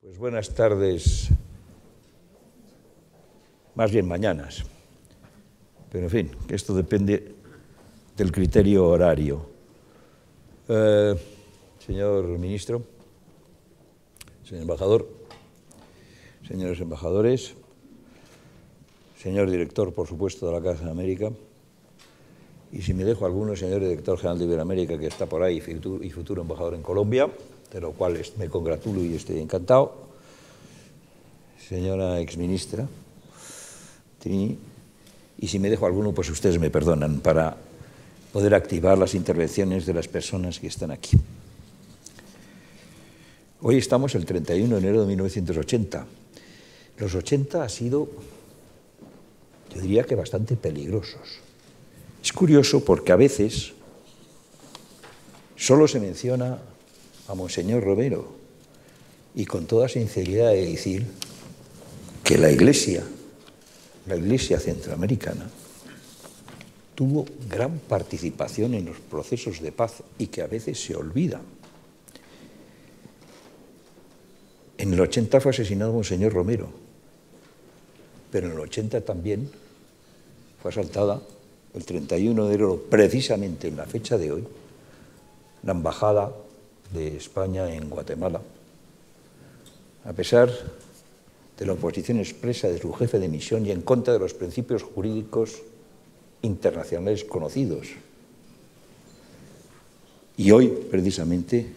Pues buenas tardes, más bien mañanas, pero en fin, que esto depende del criterio horario. Señor ministro, señor embajador, señores embajadores, señor director, por supuesto, de la Casa de América, y si me dejo alguno, señor director general de Iberoamérica, que está por ahí y futuro embajador en Colombia, de lo cual me congratulo y estoy encantado, señora exministra Trini, y si me dejo alguno, pues ustedes me perdonan, para poder activar las intervenciones de las personas que están aquí. Hoy estamos el 31 de enero de 1980. Los 80 ha sido, yo diría que bastante peligrosos. Es curioso porque a veces solo se menciona a Monseñor Romero y con toda sinceridad he de decir que la Iglesia centroamericana tuvo gran participación en los procesos de paz y que a veces se olvida. En el 80 fue asesinado Monseñor Romero, pero en el 80 también fue asaltada el 31 de enero, precisamente en la fecha de hoy, la embajada de España en Guatemala, a pesar de la oposición expresa de su jefe de misión y en contra de los principios jurídicos internacionales conocidos. Y hoy, precisamente,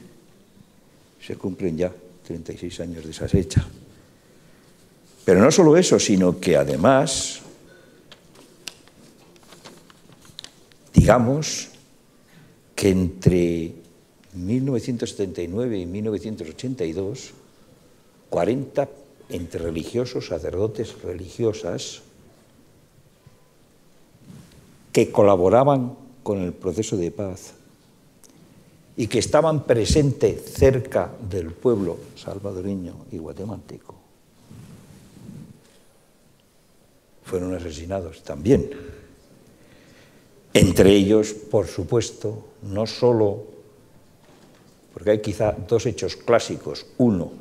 se cumplen ya 36 años de esa fecha. Pero no solo eso, sino que además, digamos que entre 1979 y 1982, 40 entre religiosos, sacerdotes, religiosas, que colaboraban con el proceso de paz y que estaban presentes cerca del pueblo salvadoreño y guatemalteco, fueron asesinados también. Entre ellos, por supuesto, no solo, porque hay quizá dos hechos clásicos. Uno,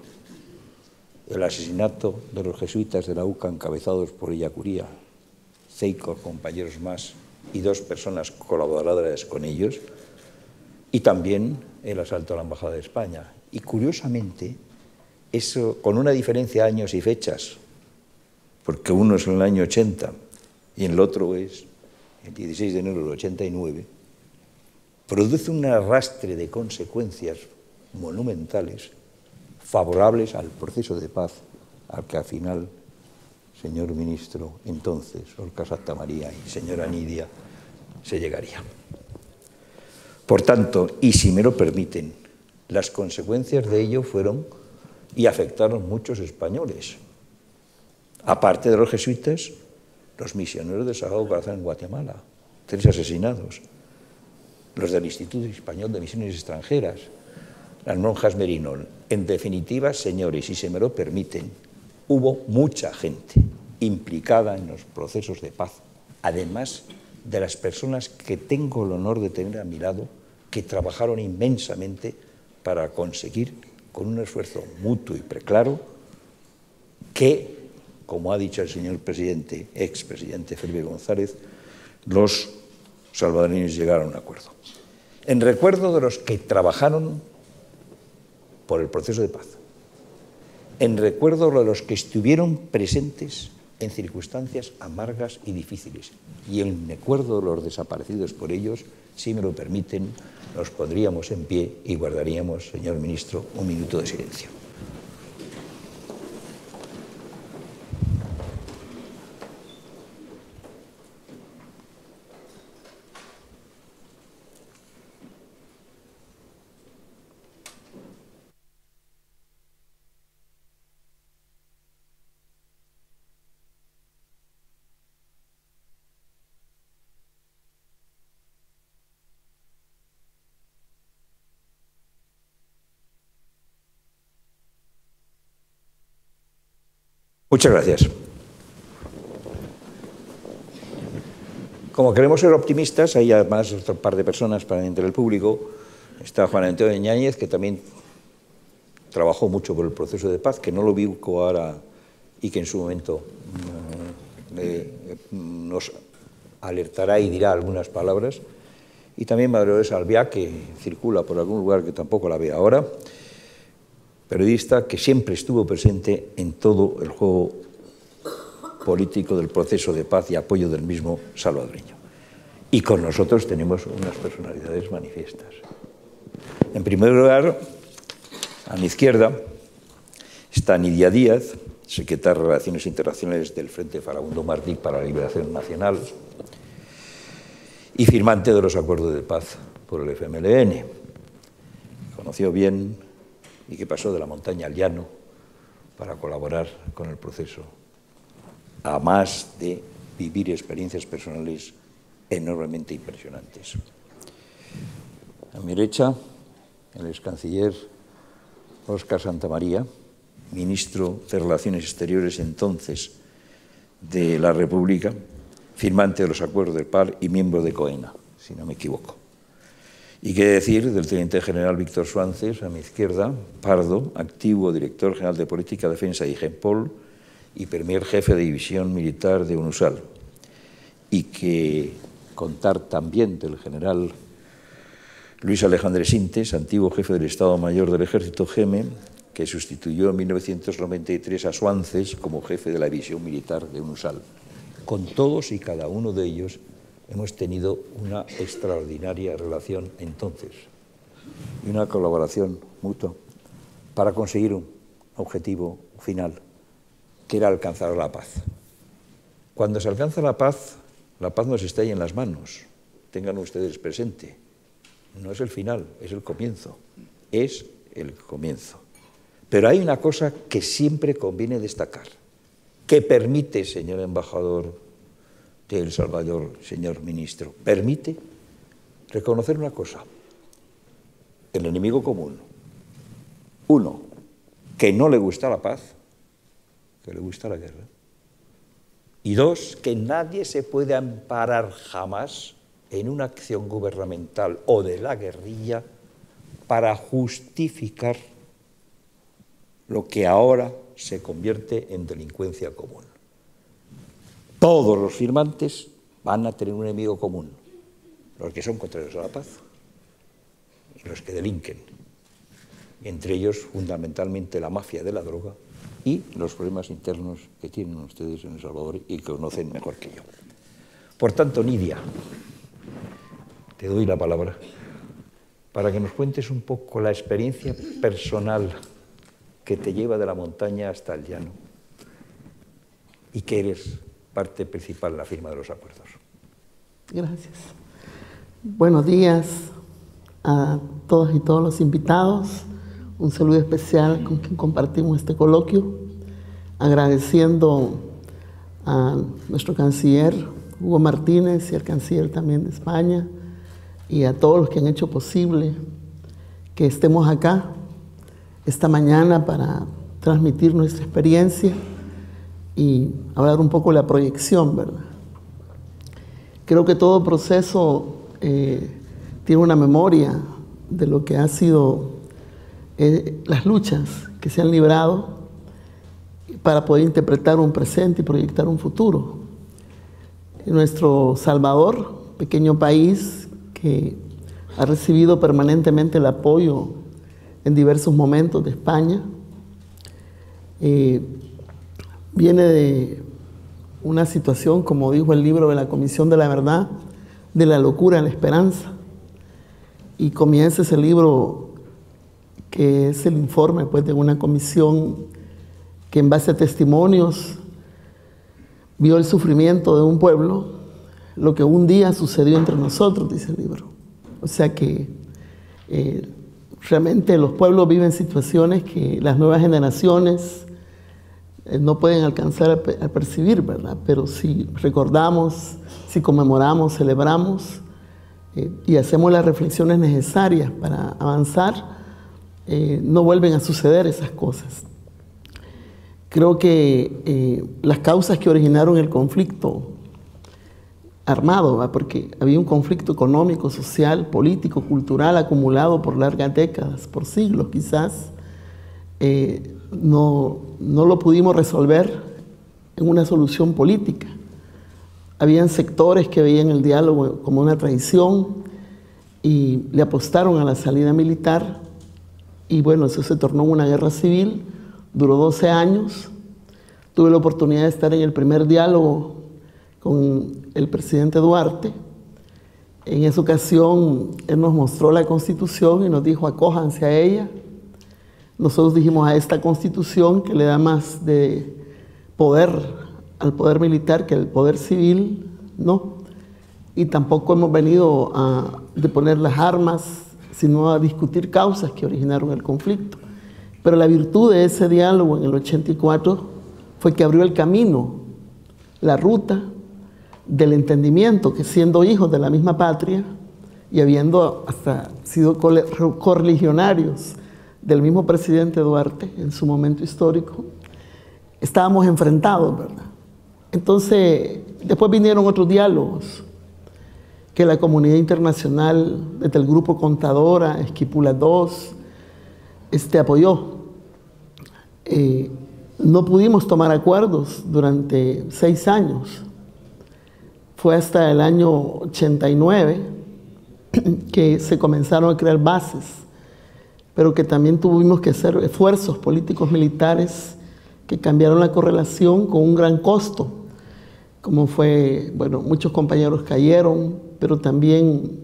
el asesinato de los jesuitas de la UCA encabezados por Ellacuría, Ceico, compañeros más, y dos personas colaboradoras con ellos, y también el asalto a la Embajada de España. Y curiosamente, eso con una diferencia de años y fechas, porque uno es en el año 80 y el otro es el 16 de enero del 89, produce un arrastre de consecuencias monumentales favorables al proceso de paz al que al final, señor ministro, entonces, Olga Santamaría y señora Nidia, se llegaría. Por tanto, y si me lo permiten, las consecuencias de ello fueron y afectaron muchos españoles. Aparte de los jesuitas, los misioneros del Sagrado Corazón en Guatemala, 3 asesinados, los del Instituto Español de Misiones Extranjeras, las monjas Merino. En definitiva, señores, si se me lo permiten, hubo mucha gente implicada en los procesos de paz, además de las personas que tengo el honor de tener a mi lado, que trabajaron inmensamente para conseguir, con un esfuerzo mutuo y preclaro, que, como ha dicho el señor presidente, expresidente Felipe González, los salvadoreños llegaron a un acuerdo. En recuerdo de los que trabajaron por el proceso de paz, en recuerdo de los que estuvieron presentes en circunstancias amargas y difíciles, y en recuerdo de los desaparecidos por ellos, si me lo permiten, nos pondríamos en pie y guardaríamos, señor ministro, un minuto de silencio. Muchas gracias. Como queremos ser optimistas, hay además otro par de personas para entre el público. Está Juan Antonio Ñáñez, que también trabajó mucho por el proceso de paz, que no lo ubico ahora y que en su momento nos alertará y dirá algunas palabras, y también María Dolores Albiac, que circula por algún lugar que tampoco la veo ahora, periodista que siempre estuvo presente en todo el juego político del proceso de paz y apoyo del mismo salvadoreño. Y con nosotros tenemos unas personalidades manifiestas. En primer lugar, a mi izquierda está Nidia Díaz, secretaria de Relaciones Internacionales del Frente Farabundo Martí para la Liberación Nacional y firmante de los acuerdos de paz por el FMLN. Conoció bien y que pasó de la montaña al llano para colaborar con el proceso, a más de vivir experiencias personales enormemente impresionantes. A mi derecha, el ex canciller Óscar Santamaría, ministro de Relaciones Exteriores entonces de la República, firmante de los acuerdos de paz y miembro de COENA, si no me equivoco. Y qué decir del teniente general Víctor Suances, a mi izquierda, Pardo, activo director general de Política, Defensa y GENPOL y primer jefe de división militar de UNUSAL. Y que contar también del general Luis Alejandre Sintes, antiguo jefe del Estado Mayor del Ejército GEME, que sustituyó en 1993 a Suances como jefe de la división militar de UNUSAL. Con todos y cada uno de ellos hemos tenido una extraordinaria relación entonces y una colaboración mutua para conseguir un objetivo final, que era alcanzar la paz. Cuando se alcanza la paz nos está ahí en las manos. Tengan ustedes presente. No es el final, es el comienzo. Es el comienzo. Pero hay una cosa que siempre conviene destacar, que permite, señor embajador de El Salvador, señor ministro, permite reconocer una cosa: el enemigo común. Uno, que no le gusta la paz, que le gusta la guerra. Y dos, que nadie se puede amparar jamás en una acción gubernamental o de la guerrilla para justificar lo que ahora se convierte en delincuencia común. Todos los firmantes van a tener un enemigo común, los que son contrarios a la paz y los que delinquen, entre ellos fundamentalmente la mafia de la droga y los problemas internos que tienen ustedes en El Salvador y que conocen mejor que yo. Por tanto, Nidia, te doy la palabra para que nos cuentes un poco la experiencia personal que te lleva de la montaña hasta el llano y que eres parte principal en la firma de los acuerdos. Gracias. Buenos días a todas y todos los invitados. Un saludo especial con quien compartimos este coloquio, agradeciendo a nuestro canciller Hugo Martínez y al canciller también de España y a todos los que han hecho posible que estemos acá esta mañana para transmitir nuestra experiencia y hablar un poco de la proyección, ¿verdad? Creo que todo proceso tiene una memoria de lo que ha sido las luchas que se han librado para poder interpretar un presente y proyectar un futuro. En nuestro Salvador, pequeño país que ha recibido permanentemente el apoyo en diversos momentos de España, viene de una situación, como dijo el libro de la Comisión de la Verdad, de la locura a la esperanza. Y comienza ese libro, que es el informe pues, de una comisión que en base a testimonios vio el sufrimiento de un pueblo, lo que un día sucedió entre nosotros, dice el libro. O sea que realmente los pueblos viven situaciones que las nuevas generaciones no pueden alcanzar a percibir, ¿verdad? Pero si recordamos, si conmemoramos, celebramos y hacemos las reflexiones necesarias para avanzar, no vuelven a suceder esas cosas. Creo que las causas que originaron el conflicto armado, ¿va? Porque había un conflicto económico, social, político, cultural acumulado por largas décadas, por siglos quizás, no lo pudimos resolver en una solución política. Habían sectores que veían el diálogo como una traición y le apostaron a la salida militar, y bueno, eso se tornó en una guerra civil, duró 12 años. Tuve la oportunidad de estar en el primer diálogo con el presidente Duarte. En esa ocasión, él nos mostró la Constitución y nos dijo: acójanse a ella. Nosotros dijimos: a esta Constitución, que le da más de poder al poder militar que al poder civil, no. Y tampoco hemos venido a deponer las armas, sino a discutir causas que originaron el conflicto. Pero la virtud de ese diálogo en el 84 fue que abrió el camino, la ruta del entendimiento, que siendo hijos de la misma patria y habiendo hasta sido correligionarios del mismo presidente Duarte en su momento histórico, estábamos enfrentados, ¿verdad? Entonces, después vinieron otros diálogos que la comunidad internacional, desde el Grupo Contadora, Esquipula II, apoyó. No pudimos tomar acuerdos durante 6 años. Fue hasta el año 89 que se comenzaron a crear bases, pero que también tuvimos que hacer esfuerzos políticos militares que cambiaron la correlación con un gran costo, como fue, bueno, muchos compañeros cayeron, pero también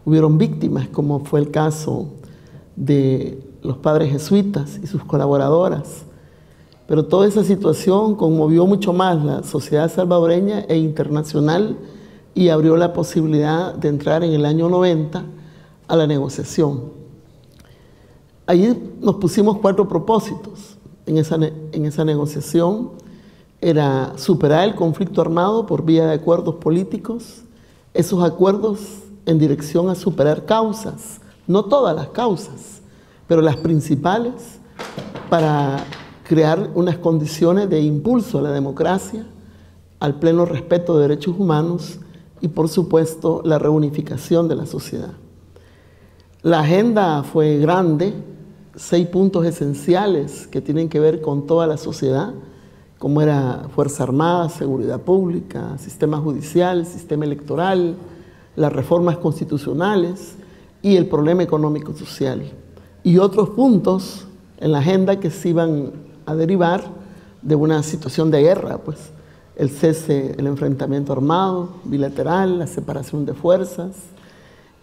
hubieron víctimas, como fue el caso de los padres jesuitas y sus colaboradoras. Pero toda esa situación conmovió mucho más la sociedad salvadoreña e internacional y abrió la posibilidad de entrar en el año 90 a la negociación. Allí nos pusimos 4 propósitos en esa negociación. Era superar el conflicto armado por vía de acuerdos políticos, esos acuerdos en dirección a superar causas, no todas las causas, pero las principales, para crear unas condiciones de impulso a la democracia, al pleno respeto de derechos humanos y, por supuesto, la reunificación de la sociedad. La agenda fue grande, 6 puntos esenciales que tienen que ver con toda la sociedad, como era Fuerza Armada, Seguridad Pública, Sistema Judicial, Sistema Electoral, las reformas constitucionales y el problema económico-social. Y otros puntos en la agenda que se iban a derivar de una situación de guerra, pues el cese, el enfrentamiento armado, bilateral, la separación de fuerzas,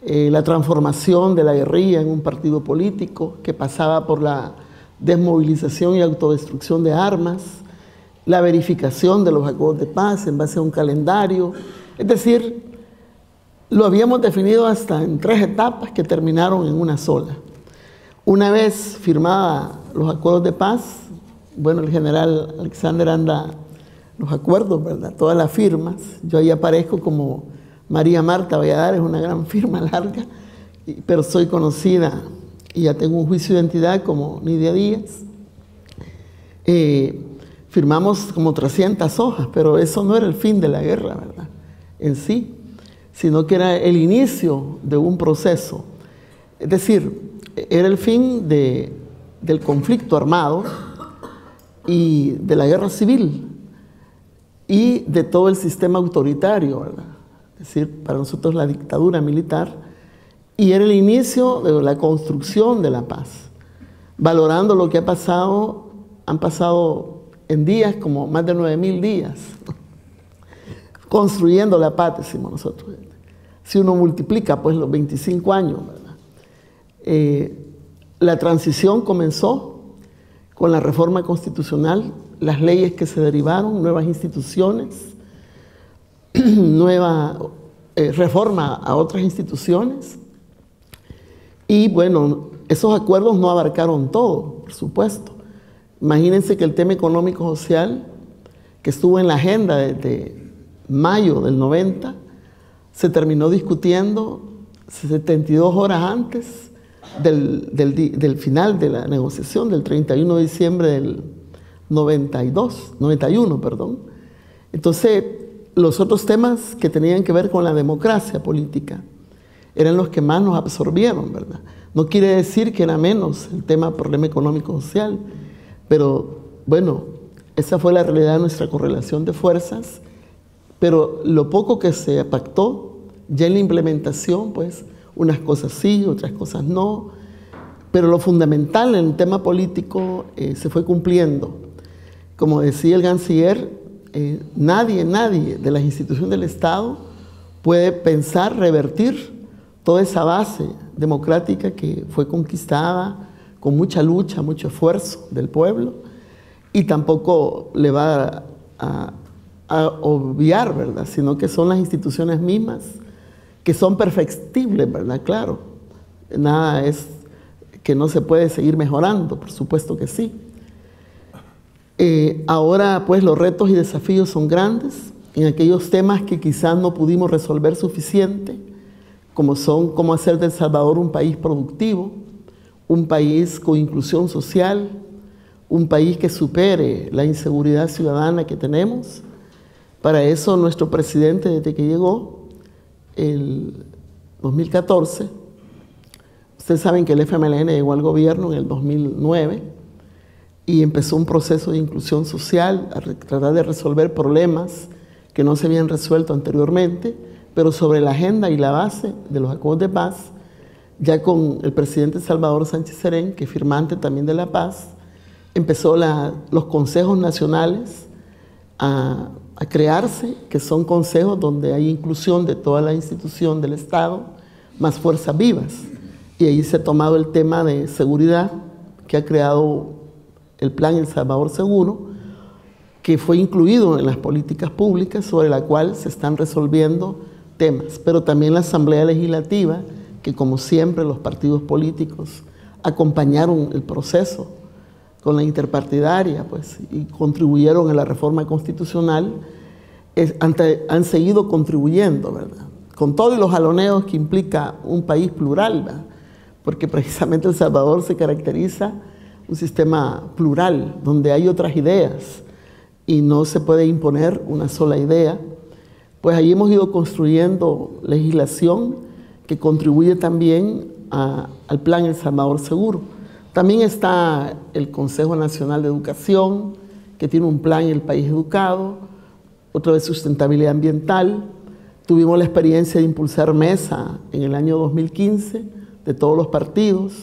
la transformación de la guerrilla en un partido político que pasaba por la desmovilización y autodestrucción de armas, la verificación de los acuerdos de paz en base a un calendario. Es decir, lo habíamos definido hasta en 3 etapas que terminaron en una sola. Una vez firmados los acuerdos de paz, bueno, el general Alexander anda los acuerdos, ¿verdad? Todas las firmas. Yo ahí aparezco como María Marta Valladares, una gran firma larga, pero soy conocida y ya tengo un juicio de identidad como Nidia Díaz. Firmamos como 300 hojas, pero eso no era el fin de la guerra, ¿verdad? En sí, sino que era el inicio de un proceso. Es decir, era el fin del conflicto armado y de la guerra civil y de todo el sistema autoritario, ¿verdad? Es decir, para nosotros la dictadura militar, y era el inicio de la construcción de la paz, valorando lo que ha pasado. Han pasado en días como más de 9.000 días, construyendo la paz, decimos nosotros. Si uno multiplica pues los 25 años, ¿verdad? La transición comenzó con la reforma constitucional, las leyes que se derivaron, nuevas instituciones, nueva reforma a otras instituciones. Y bueno, esos acuerdos no abarcaron todo, por supuesto. Imagínense que el tema económico-social, que estuvo en la agenda desde mayo del 90, se terminó discutiendo 72 horas antes del final de la negociación, del 31 de diciembre del 91, perdón. Entonces, los otros temas que tenían que ver con la democracia política eran los que más nos absorbieron, ¿verdad? No quiere decir que era menos el problema económico-social, pero bueno, esa fue la realidad de nuestra correlación de fuerzas, pero lo poco que se pactó, ya en la implementación, pues, unas cosas sí, otras cosas no, pero lo fundamental en el tema político se fue cumpliendo. Como decía el canciller, nadie de las instituciones del Estado puede pensar revertir toda esa base democrática que fue conquistada con mucha lucha, mucho esfuerzo del pueblo, y tampoco le va a obviar, ¿verdad? Sino que son las instituciones mismas que son perfectibles, ¿verdad? Claro, nada es que no se puede seguir mejorando, por supuesto que sí. Ahora, pues, los retos y desafíos son grandes en aquellos temas que quizás no pudimos resolver suficiente, como son cómo hacer de El Salvador un país productivo, un país con inclusión social, un país que supere la inseguridad ciudadana que tenemos. Para eso nuestro presidente, desde que llegó, el 2014, ustedes saben que el FMLN llegó al gobierno en el 2009 y empezó un proceso de inclusión social, a tratar de resolver problemas que no se habían resuelto anteriormente, pero sobre la agenda y la base de los acuerdos de paz, ya con el presidente Salvador Sánchez Serén, que es firmante también de la paz, empezó los consejos nacionales a crearse, que son consejos donde hay inclusión de toda la institución del Estado, más fuerzas vivas. Y ahí se ha tomado el tema de seguridad, que ha creado el plan El Salvador Seguro, que fue incluido en las políticas públicas sobre la cual se están resolviendo temas. Pero también la Asamblea Legislativa, que como siempre los partidos políticos acompañaron el proceso con la interpartidaria, pues, y contribuyeron a la reforma constitucional, han seguido contribuyendo, ¿verdad? Con todos los jaloneos que implica un país plural, ¿verdad? Porque precisamente El Salvador se caracteriza un sistema plural, donde hay otras ideas y no se puede imponer una sola idea. Pues ahí hemos ido construyendo legislación que contribuye también al plan El Salvador Seguro. También está el Consejo Nacional de Educación, que tiene un plan El País Educado, otro de sustentabilidad ambiental. Tuvimos la experiencia de impulsar mesa en el año 2015 de todos los partidos.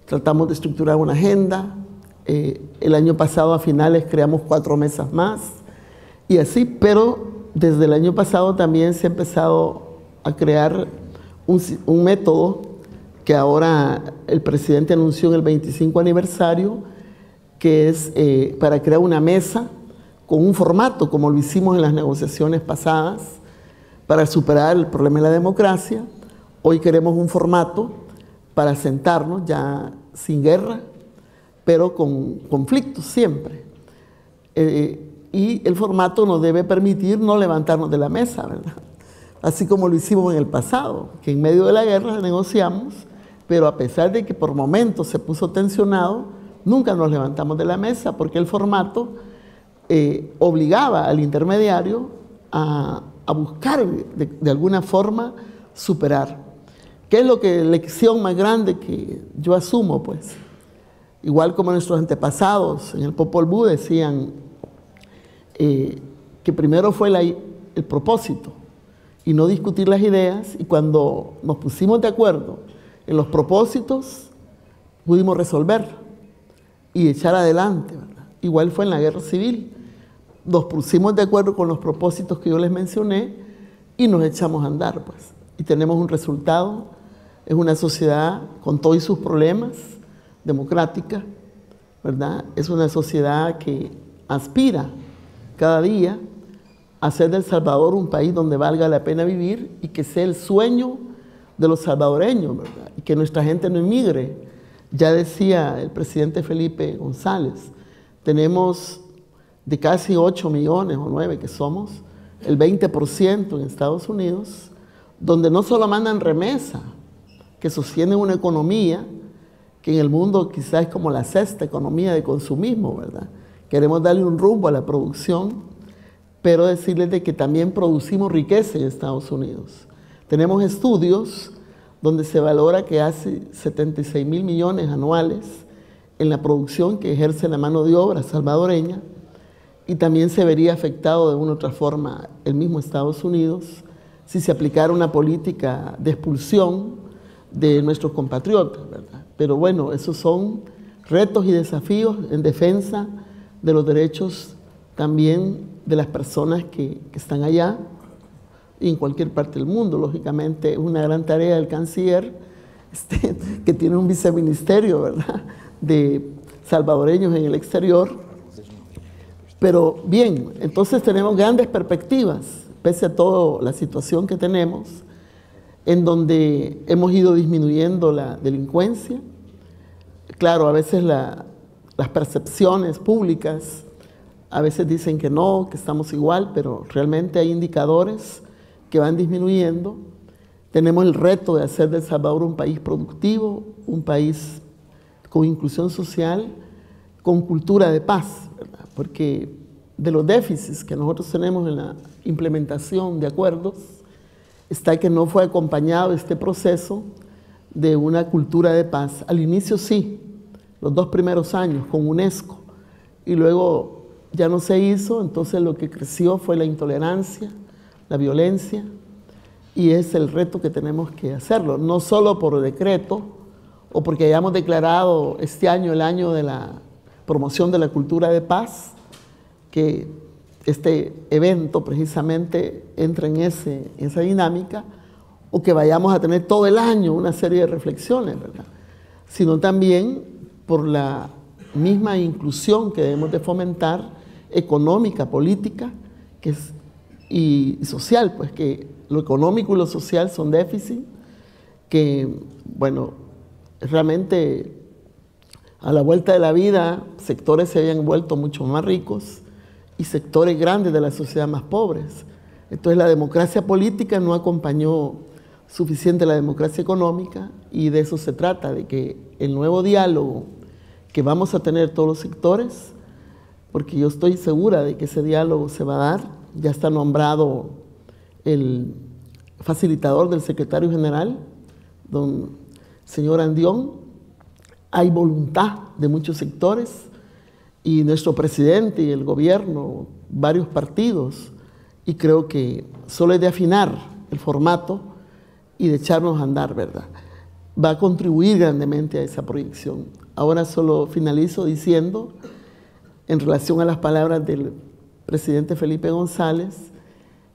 Tratamos de estructurar una agenda. El año pasado a finales creamos 4 mesas más y así, pero desde el año pasado también se ha empezado a crear un método que ahora el presidente anunció en el 25 aniversario, que es para crear una mesa con un formato, como lo hicimos en las negociaciones pasadas, para superar el problema de la democracia. Hoy queremos un formato para sentarnos ya sin guerra, pero con conflictos siempre. Y el formato nos debe permitir no levantarnos de la mesa, ¿verdad? Así como lo hicimos en el pasado, que en medio de la guerra negociamos, pero a pesar de que por momentos se puso tensionado, nunca nos levantamos de la mesa, porque el formato obligaba al intermediario a buscar de alguna forma superar. ¿Qué es la lección más grande que yo asumo? Pues, igual como nuestros antepasados en el Popol Vuh decían que primero fue el propósito y no discutir las ideas, y cuando nos pusimos de acuerdo en los propósitos, pudimos resolver y echar adelante, ¿verdad? Igual fue en la guerra civil. Nos pusimos de acuerdo con los propósitos que yo les mencioné y nos echamos a andar, pues. Y tenemos un resultado. Es una sociedad con todos sus problemas, democrática, ¿verdad? Es una sociedad que aspira cada día a hacer de El Salvador un país donde valga la pena vivir y que sea el sueño de los salvadoreños, ¿verdad? Y que nuestra gente no emigre. Ya decía el presidente Felipe González, tenemos de casi 8 millones o 9 que somos, el 20% en Estados Unidos, donde no solo mandan remesa, que sostienen una economía que en el mundo quizás es como la 6ª economía de consumismo, ¿verdad? Queremos darle un rumbo a la producción, pero decirles de que también producimos riqueza en Estados Unidos. Tenemos estudios donde se valora que hace 76.000 millones anuales en la producción que ejerce la mano de obra salvadoreña, y también se vería afectado de una u otra forma el mismo Estados Unidos si se aplicara una política de expulsión de nuestros compatriotas, ¿verdad? Pero bueno, esos son retos y desafíos en defensa de los derechos también de las personas que están allá y en cualquier parte del mundo. Lógicamente es una gran tarea del canciller, que tiene un viceministerio, ¿verdad?, de salvadoreños en el exterior. Pero bien, entonces tenemos grandes perspectivas, pese a toda la situación que tenemos, en donde hemos ido disminuyendo la delincuencia. Claro, a veces las percepciones públicas a veces dicen que no, que estamos igual, pero realmente hay indicadores que van disminuyendo. Tenemos el reto de hacer de El Salvador un país productivo, un país con inclusión social, con cultura de paz, ¿verdad? Porque de los déficits que nosotros tenemos en la implementación de acuerdos está que no fue acompañado este proceso de una cultura de paz. Al inicio sí, los 2 primeros años con UNESCO, y luego ya no se hizo. Entonces lo que creció fue la intolerancia, la violencia, y es el reto que tenemos que hacerlo, no solo por decreto o porque hayamos declarado este año el año de la promoción de la cultura de paz, que este evento precisamente entra en esa dinámica, o que vayamos a tener todo el año una serie de reflexiones, ¿verdad?, sino también por la misma inclusión que debemos de fomentar, económica, política, y social, pues que lo económico y lo social son déficit, que, bueno, realmente a la vuelta de la vida sectores se habían vuelto mucho más ricos y sectores grandes de la sociedad más pobres. Entonces la democracia política no acompañó suficiente la democracia económica, y de eso se trata, de que el nuevo diálogo que vamos a tener todos los sectores, porque yo estoy segura de que ese diálogo se va a dar. Ya está nombrado el facilitador del secretario general, don señor Andión. Hay voluntad de muchos sectores, y nuestro presidente y el gobierno, varios partidos, y creo que solo es de afinar el formato y de echarnos a andar, ¿verdad? Va a contribuir grandemente a esa proyección. Ahora solo finalizo diciendo, en relación a las palabras del presidente Felipe González,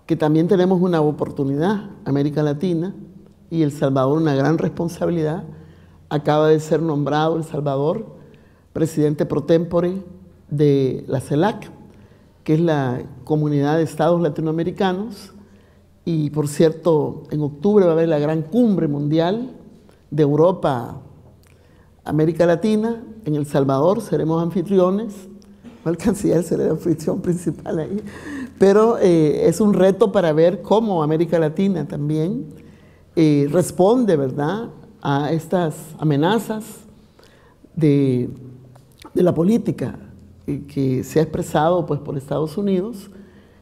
que también tenemos una oportunidad, América Latina y El Salvador, una gran responsabilidad. Acaba de ser nombrado El Salvador presidente pro tempore de la CELAC, que es la Comunidad de Estados Latinoamericanos, y por cierto, en octubre va a haber la gran cumbre mundial de Europa, América Latina. En El Salvador seremos anfitriones, el canciller será el anfitrión principal ahí, pero es un reto para ver cómo América Latina también responde, ¿verdad?, a estas amenazas de la política que se ha expresado pues por Estados Unidos,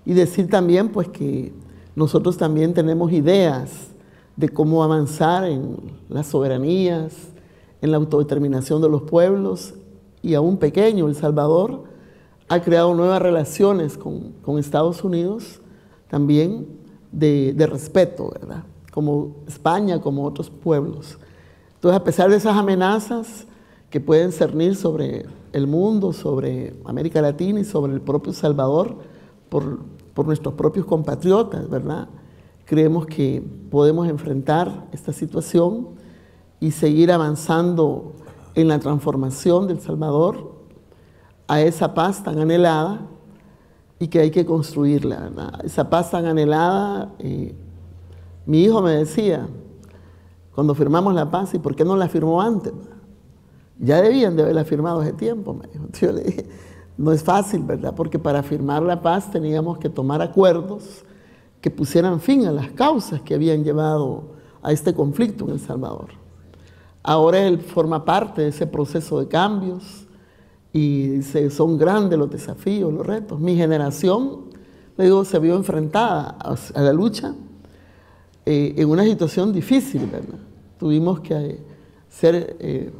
y decir también pues que nosotros también tenemos ideas de cómo avanzar en las soberanías, en la autodeterminación de los pueblos, y aún pequeño El Salvador ha creado nuevas relaciones con Estados Unidos también de respeto, ¿verdad?, como España, como otros pueblos. Entonces, a pesar de esas amenazas que pueden cernir sobre el mundo, sobre América Latina y sobre el propio Salvador, por nuestros propios compatriotas, ¿verdad?, creemos que podemos enfrentar esta situación y seguir avanzando en la transformación del Salvador a esa paz tan anhelada, y que hay que construirla, ¿verdad? Esa paz tan anhelada, mi hijo me decía, cuando firmamos la paz, ¿y por qué no la firmó antes? Ya debían de haberla firmado hace tiempo, me dijo. Yo le dije, no es fácil, ¿verdad?, porque para firmar la paz teníamos que tomar acuerdos que pusieran fin a las causas que habían llevado a este conflicto en El Salvador. Ahora él forma parte de ese proceso de cambios, y dice, son grandes los desafíos, los retos. Mi generación, le digo, se vio enfrentada a la lucha en una situación difícil, ¿verdad? Tuvimos que hacer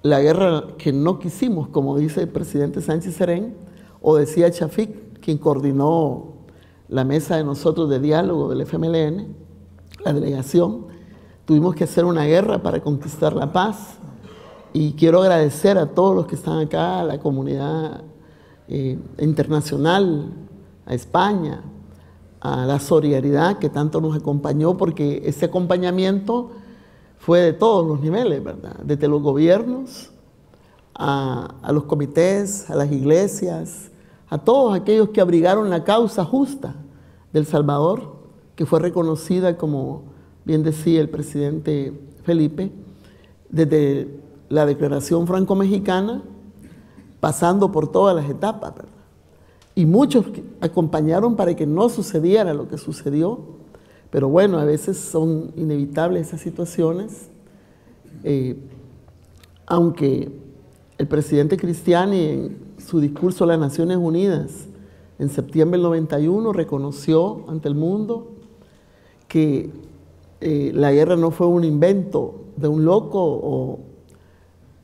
la guerra que no quisimos, como dice el presidente Sánchez Serén, o decía Chafik, quien coordinó la mesa de nosotros de diálogo del FMLN, la delegación. Tuvimos que hacer una guerra para conquistar la paz, y quiero agradecer a todos los que están acá, a la comunidad internacional, a España, a la solidaridad que tanto nos acompañó, porque ese acompañamiento fue de todos los niveles, ¿verdad? Desde los gobiernos, a los comités, a las iglesias, a todos aquellos que abrigaron la causa justa del Salvador, que fue reconocida, como bien decía el presidente Felipe, desde la Declaración Franco-Mexicana, pasando por todas las etapas, ¿verdad? Y muchos acompañaron para que no sucediera lo que sucedió, pero bueno, a veces son inevitables esas situaciones, aunque el presidente Cristiani en su discurso a las Naciones Unidas en septiembre del 91 reconoció ante el mundo que la guerra no fue un invento de un loco o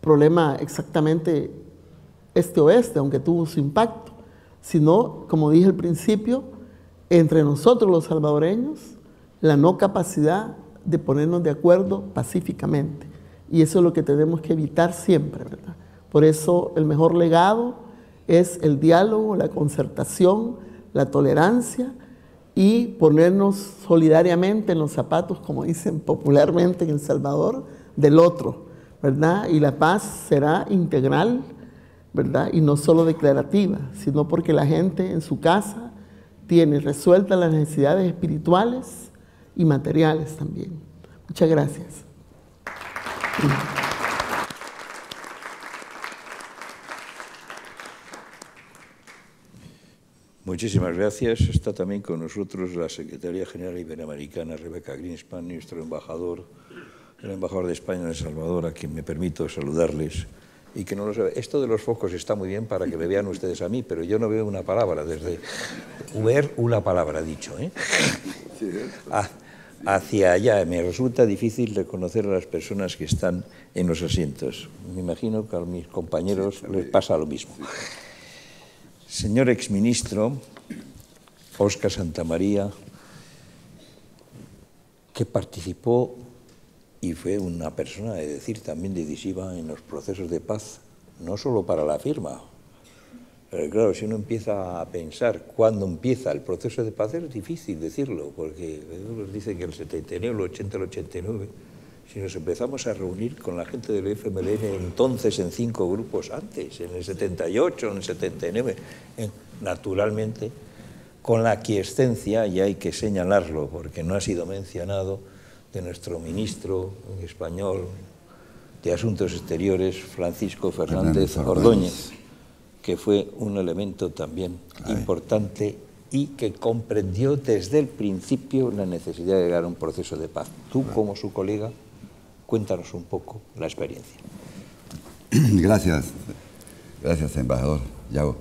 problema exactamente este-oeste, aunque tuvo su impacto, sino, como dije al principio, entre nosotros los salvadoreños, la no capacidad de ponernos de acuerdo pacíficamente. Y eso es lo que tenemos que evitar siempre, ¿verdad? Por eso el mejor legado es el diálogo, la concertación, la tolerancia y ponernos solidariamente en los zapatos, como dicen popularmente en El Salvador, del otro, ¿verdad? Y la paz será integral, ¿verdad? Y no solo declarativa, sino porque la gente en su casa tiene resueltas las necesidades espirituales y materiales también. Muchas gracias. Muchísimas gracias. Está también con nosotros la Secretaria General Iberoamericana, Rebecca Greenspan, nuestro embajador, el embajador de España en El Salvador, a quien me permito saludarles. Y que no lo sabe. Esto de los focos está muy bien para que me vean ustedes a mí, pero yo no veo una palabra, desde ver una palabra dicho, ¿eh? Hacia allá me resulta difícil reconocer a las personas que están en los asientos. Me imagino que a mis compañeros les pasa lo mismo. Señor exministro Óscar Santamaría, que participó y fue una persona, de decir, también decisiva en los procesos de paz, no solo para la firma. Pero claro, si uno empieza a pensar cuándo empieza el proceso de paz, es difícil decirlo, porque nos dice que el 79, el 80, el 89, si nos empezamos a reunir con la gente del FMLN entonces en 5 grupos antes, en el 78, en el 79, naturalmente, con la aquiescencia, y hay que señalarlo porque no ha sido mencionado, de nuestro ministro español de Asuntos Exteriores, Francisco Fernández Ordóñez, que fue un elemento también importante y que comprendió desde el principio la necesidad de llegar a un proceso de paz. Tú, como su colega, cuéntanos un poco la experiencia. Gracias, embajador Yago.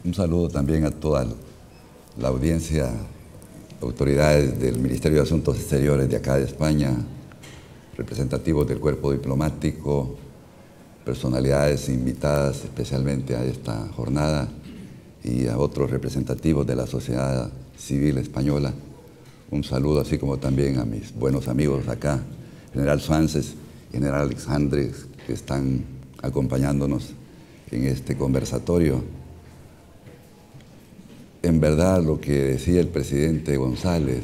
Un saludo también a toda la audiencia, autoridades del Ministerio de Asuntos Exteriores de acá de España, representativos del cuerpo diplomático, personalidades invitadas especialmente a esta jornada y a otros representativos de la sociedad civil española. Un saludo, así como también a mis buenos amigos acá, General Suances y General Alexandres, que están acompañándonos en este conversatorio. En verdad, lo que decía el presidente González,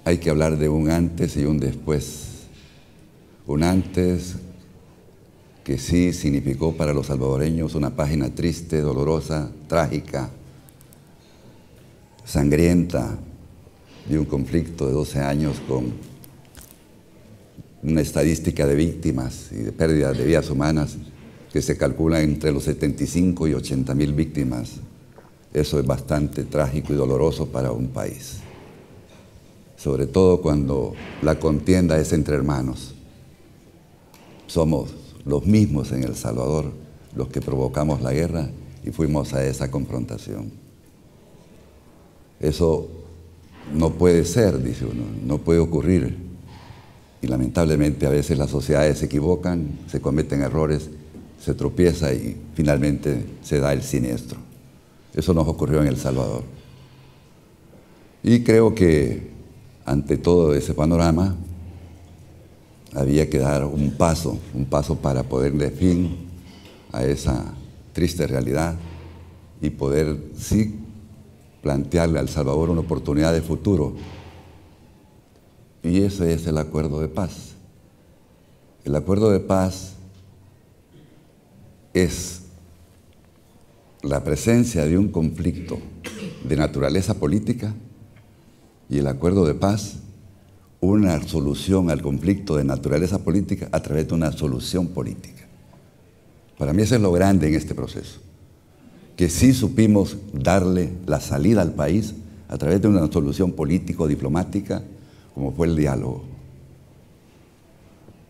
hay que hablar de un antes y un después. Un antes que sí significó para los salvadoreños una página triste, dolorosa, trágica, sangrienta, de un conflicto de 12 años con una estadística de víctimas y de pérdidas de vidas humanas que se calcula entre los 75 y 80.000 víctimas. Eso es bastante trágico y doloroso para un país, sobre todo cuando la contienda es entre hermanos. Somos los mismos en El Salvador los que provocamos la guerra y fuimos a esa confrontación. Eso no puede ser, dice uno, no puede ocurrir. Y lamentablemente a veces las sociedades se equivocan, se cometen errores, se tropieza y finalmente se da el siniestro. Eso nos ocurrió en El Salvador. Y creo que ante todo ese panorama había que dar un paso para ponerle fin a esa triste realidad y poder sí plantearle a El Salvador una oportunidad de futuro. Y ese es el acuerdo de paz. El acuerdo de paz es la presencia de un conflicto de naturaleza política y el acuerdo de paz, una solución al conflicto de naturaleza política a través de una solución política. Para mí eso es lo grande en este proceso, que sí supimos darle la salida al país a través de una solución político-diplomática, como fue el diálogo.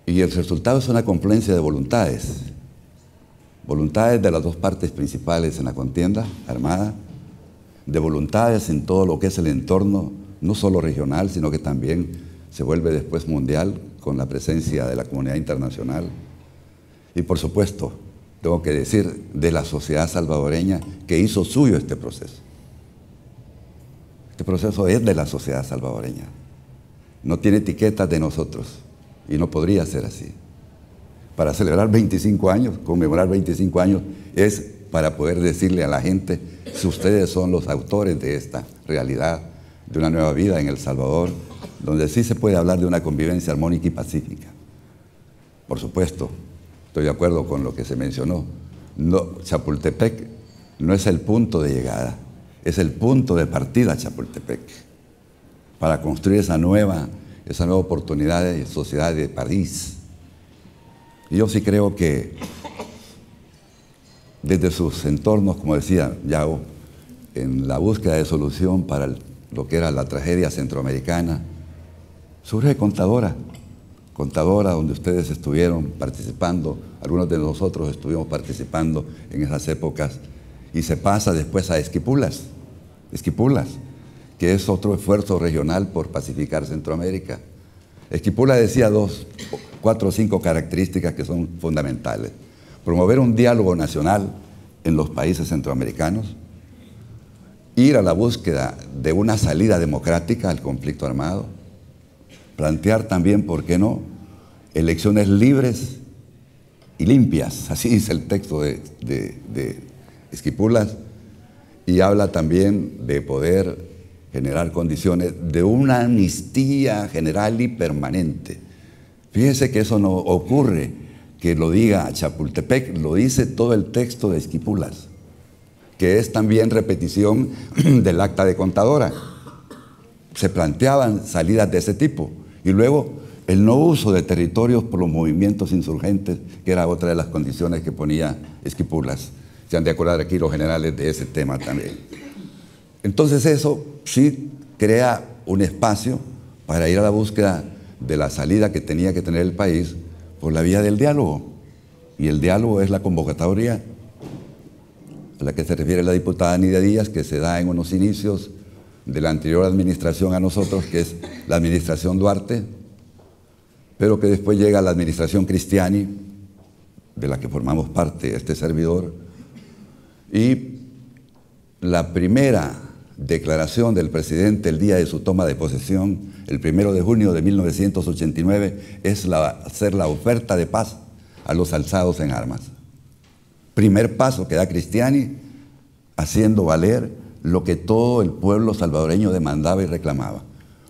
Y el resultado es una confluencia de voluntades de las dos partes principales en la contienda armada, de voluntades en todo lo que es el entorno, no solo regional, sino que también se vuelve después mundial con la presencia de la comunidad internacional. Y por supuesto, tengo que decir, de la sociedad salvadoreña que hizo suyo este proceso. Este proceso es de la sociedad salvadoreña. No tiene etiquetas de nosotros y no podría ser así. Para celebrar 25 años, conmemorar 25 años, es para poder decirle a la gente si ustedes son los autores de esta realidad, de una nueva vida en El Salvador, donde sí se puede hablar de una convivencia armónica y pacífica. Por supuesto, estoy de acuerdo con lo que se mencionó. No, Chapultepec no es el punto de llegada, es el punto de partida Chapultepec, para construir esa nueva oportunidad de sociedad de París. Y yo sí creo que desde sus entornos, como decía Yago, en la búsqueda de solución para lo que era la tragedia centroamericana, surge Contadora, donde ustedes estuvieron participando, algunos de nosotros estuvimos participando en esas épocas, y se pasa después a Esquipulas, que es otro esfuerzo regional por pacificar Centroamérica. Esquipulas decía 4 o 5 características que son fundamentales. Promover un diálogo nacional en los países centroamericanos, ir a la búsqueda de una salida democrática al conflicto armado, plantear también, ¿por qué no?, elecciones libres y limpias, así dice el texto de Esquipulas, y habla también de poder generar condiciones de una amnistía general y permanente. Fíjense que eso no ocurre que lo diga Chapultepec, lo dice todo el texto de Esquipulas, que es también repetición del acta de Contadora. Se planteaban salidas de ese tipo. Y luego el no uso de territorios por los movimientos insurgentes, que era otra de las condiciones que ponía Esquipulas. Se han de acordar aquí los generales de ese tema también. Entonces eso sí crea un espacio para ir a la búsqueda de la salida que tenía que tener el país por la vía del diálogo. Y el diálogo es la convocatoria a la que se refiere la diputada Nidia Díaz, que se da en unos inicios de la anterior administración a nosotros, que es la administración Duarte, pero que después llega a la administración Cristiani, de la que formamos parte este servidor, y la primera declaración del presidente el día de su toma de posesión, el 1 de junio de 1989, es hacer la oferta de paz a los alzados en armas. Primer paso que da Cristiani, haciendo valer lo que todo el pueblo salvadoreño demandaba y reclamaba.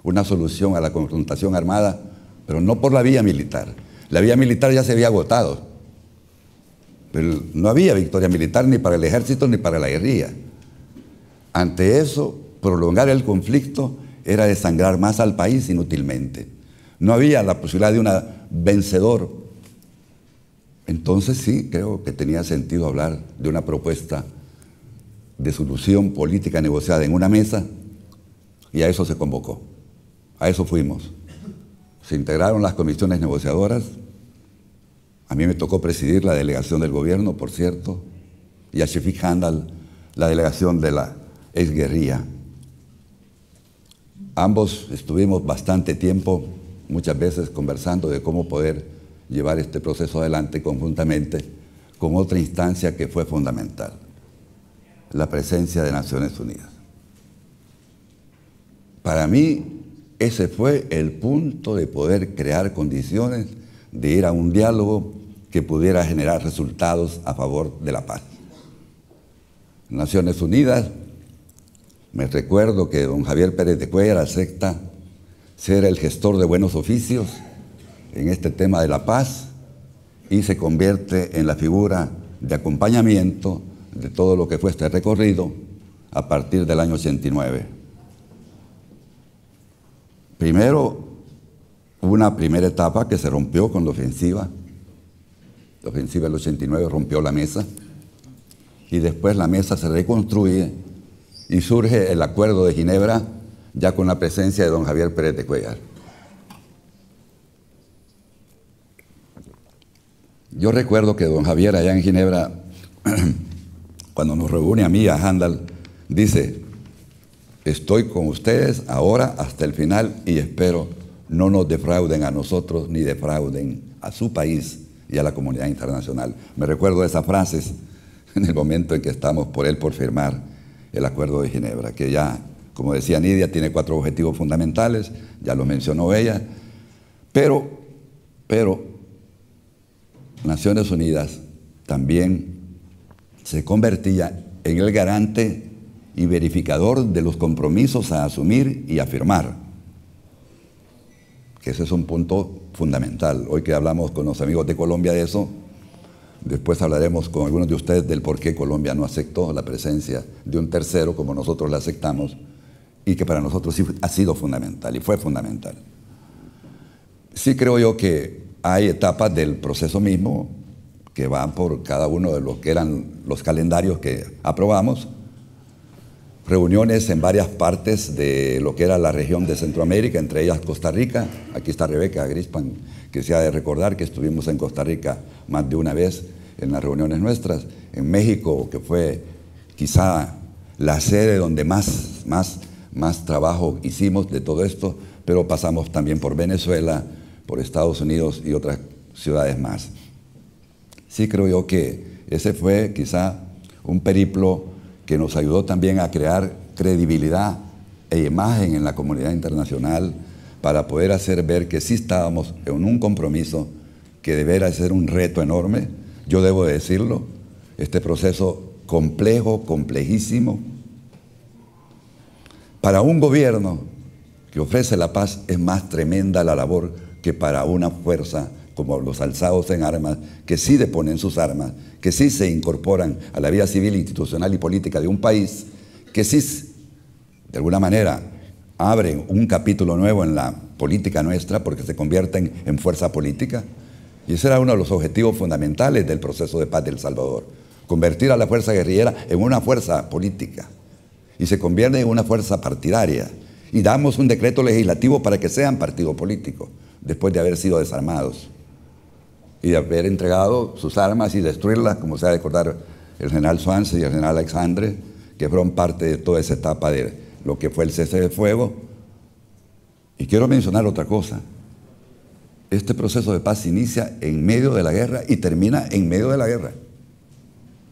Una solución a la confrontación armada, pero no por la vía militar. La vía militar ya se había agotado. Pero no había victoria militar ni para el ejército ni para la guerrilla. Ante eso, prolongar el conflicto era desangrar más al país inútilmente. No había la posibilidad de un vencedor. Entonces sí, creo que tenía sentido hablar de una propuesta de solución política negociada en una mesa, y a eso se convocó. A eso fuimos. Se integraron las comisiones negociadoras. A mí me tocó presidir la delegación del gobierno, por cierto, y a Shefik Handal la delegación de la exguerrilla. Ambos estuvimos bastante tiempo muchas veces conversando de cómo poder llevar este proceso adelante conjuntamente con otra instancia que fue fundamental, la presencia de Naciones Unidas. Para mí, ese fue el punto de poder crear condiciones de ir a un diálogo que pudiera generar resultados a favor de la paz. Naciones Unidas, me recuerdo que don Javier Pérez de Cuéllar acepta ser el gestor de buenos oficios en este tema de la paz y se convierte en la figura de acompañamiento de todo lo que fue este recorrido a partir del año 89. Primero, una primera etapa que se rompió con la ofensiva. La ofensiva del 89 rompió la mesa y después la mesa se reconstruye y surge el Acuerdo de Ginebra ya con la presencia de don Javier Pérez de Cuéllar. Yo recuerdo que don Javier allá en Ginebra, cuando nos reúne a mí y a Handal, dice: estoy con ustedes ahora hasta el final y espero no nos defrauden a nosotros ni defrauden a su país y a la comunidad internacional. Me recuerdo de esas frases en el momento en que estamos por firmar el Acuerdo de Ginebra, que ya, como decía Nidia, tiene 4 objetivos fundamentales, ya lo mencionó ella, pero Naciones Unidas también se convertía en el garante y verificador de los compromisos a asumir y a firmar, que ese es un punto fundamental. Hoy que hablamos con los amigos de Colombia de eso, después hablaremos con algunos de ustedes del por qué Colombia no aceptó la presencia de un tercero como nosotros la aceptamos, y que para nosotros sí ha sido fundamental y fue fundamental. Sí creo yo que hay etapas del proceso mismo que van por cada uno de los que eran los calendarios que aprobamos, reuniones en varias partes de lo que era la región de Centroamérica, entre ellas Costa Rica. Aquí está Rebeca Grispan, que se ha de recordar que estuvimos en Costa Rica más de una vez en las reuniones nuestras. En México, que fue quizá la sede donde más trabajo hicimos de todo esto, pero pasamos también por Venezuela, por Estados Unidos y otras ciudades más. Sí creo yo que ese fue quizá un periplo que nos ayudó también a crear credibilidad e imagen en la comunidad internacional para poder hacer ver que sí estábamos en un compromiso que deberá ser un reto enorme. Yo debo decirlo, este proceso complejo, complejísimo. Para un gobierno que ofrece la paz es más tremenda la labor que para una fuerza como los alzados en armas, que sí deponen sus armas, que sí se incorporan a la vida civil, institucional y política de un país, que sí, de alguna manera, abren un capítulo nuevo en la política nuestra porque se convierten en fuerza política. Y ese era uno de los objetivos fundamentales del proceso de paz de El Salvador, convertir a la fuerza guerrillera en una fuerza política y se convierte en una fuerza partidaria. Y damos un decreto legislativo para que sean partido político, después de haber sido desarmados y de haber entregado sus armas y destruirlas, como se ha de recordar el general Swansea y el general Alexandre, que fueron parte de toda esa etapa de lo que fue el cese de fuego. Y quiero mencionar otra cosa. Este proceso de paz inicia en medio de la guerra y termina en medio de la guerra.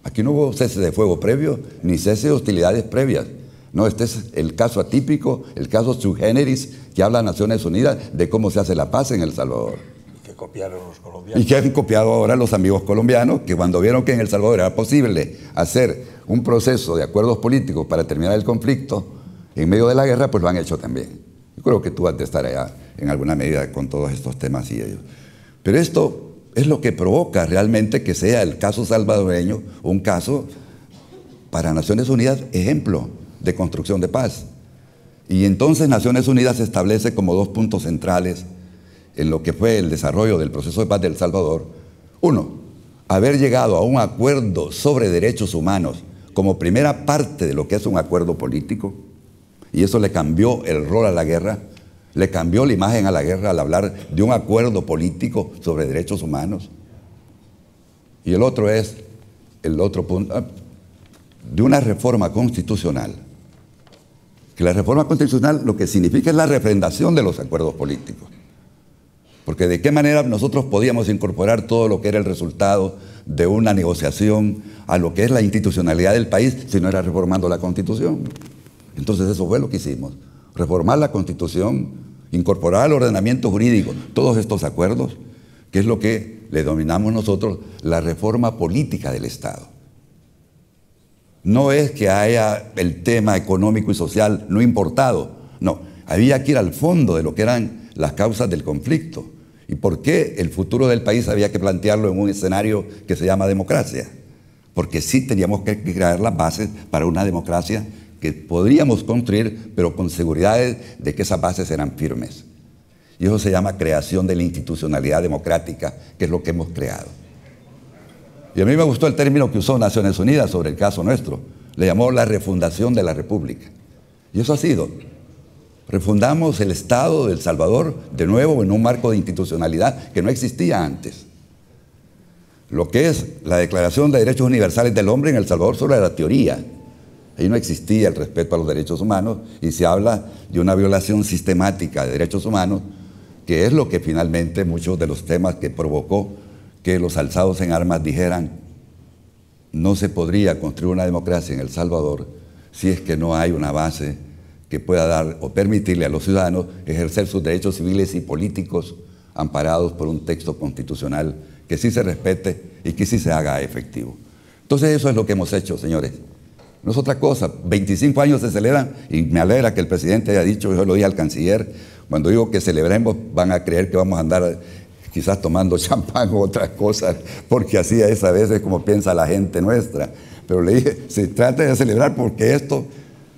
Aquí no hubo cese de fuego previo, ni cese de hostilidades previas. No, este es el caso atípico, el caso sui generis, que habla Naciones Unidas de cómo se hace la paz en El Salvador. Que copiaron los colombianos. Y que han copiado ahora los amigos colombianos, que cuando vieron que en El Salvador era posible hacer un proceso de acuerdos políticos para terminar el conflicto en medio de la guerra, pues lo han hecho también. Yo creo que tú has de estar allá en alguna medida con todos estos temas y ellos. Pero esto es lo que provoca realmente que sea el caso salvadoreño un caso para Naciones Unidas ejemplo de construcción de paz. Y entonces Naciones Unidas se establece como 2 puntos centrales en lo que fue el desarrollo del proceso de paz de El Salvador. Uno, haber llegado a un acuerdo sobre derechos humanos como primera parte de lo que es un acuerdo político, y eso le cambió el rol a la guerra, le cambió la imagen a la guerra al hablar de un acuerdo político sobre derechos humanos. Y el otro es, el otro punto, de una reforma constitucional, que la reforma constitucional lo que significa es la refrendación de los acuerdos políticos. Porque de qué manera nosotros podíamos incorporar todo lo que era el resultado de una negociación a lo que es la institucionalidad del país si no era reformando la Constitución. Entonces eso fue lo que hicimos, reformar la Constitución, incorporar al ordenamiento jurídico todos estos acuerdos, que es lo que le denominamos nosotros la reforma política del Estado. No es que haya el tema económico y social no importado, no, había que ir al fondo de lo que eran las causas del conflicto y por qué el futuro del país había que plantearlo en un escenario que se llama democracia, porque sí teníamos que crear las bases para una democracia que podríamos construir, pero con seguridad de que esas bases eran firmes. Y eso se llama creación de la institucionalidad democrática, que es lo que hemos creado. Y a mí me gustó el término que usó Naciones Unidas sobre el caso nuestro. Le llamó la refundación de la República. Y eso ha sido. Refundamos el Estado de El Salvador de nuevo en un marco de institucionalidad que no existía antes. Lo que es la Declaración de Derechos Universales del Hombre en El Salvador sobre la teoría. Ahí no existía el respeto a los derechos humanos y se habla de una violación sistemática de derechos humanos, que es lo que finalmente muchos de los temas que provocó que los alzados en armas dijeran no se podría construir una democracia en El Salvador si es que no hay una base que pueda dar o permitirle a los ciudadanos ejercer sus derechos civiles y políticos amparados por un texto constitucional que sí se respete y que sí se haga efectivo. Entonces eso es lo que hemos hecho, señores. No es otra cosa. 25 años se celebran y me alegra que el presidente haya dicho, yo lo dije al canciller, cuando digo que celebremos van a creer que vamos a andar quizás tomando champán u otras cosas, porque así es a veces como piensa la gente nuestra. Pero le dije, se trata de celebrar porque esto,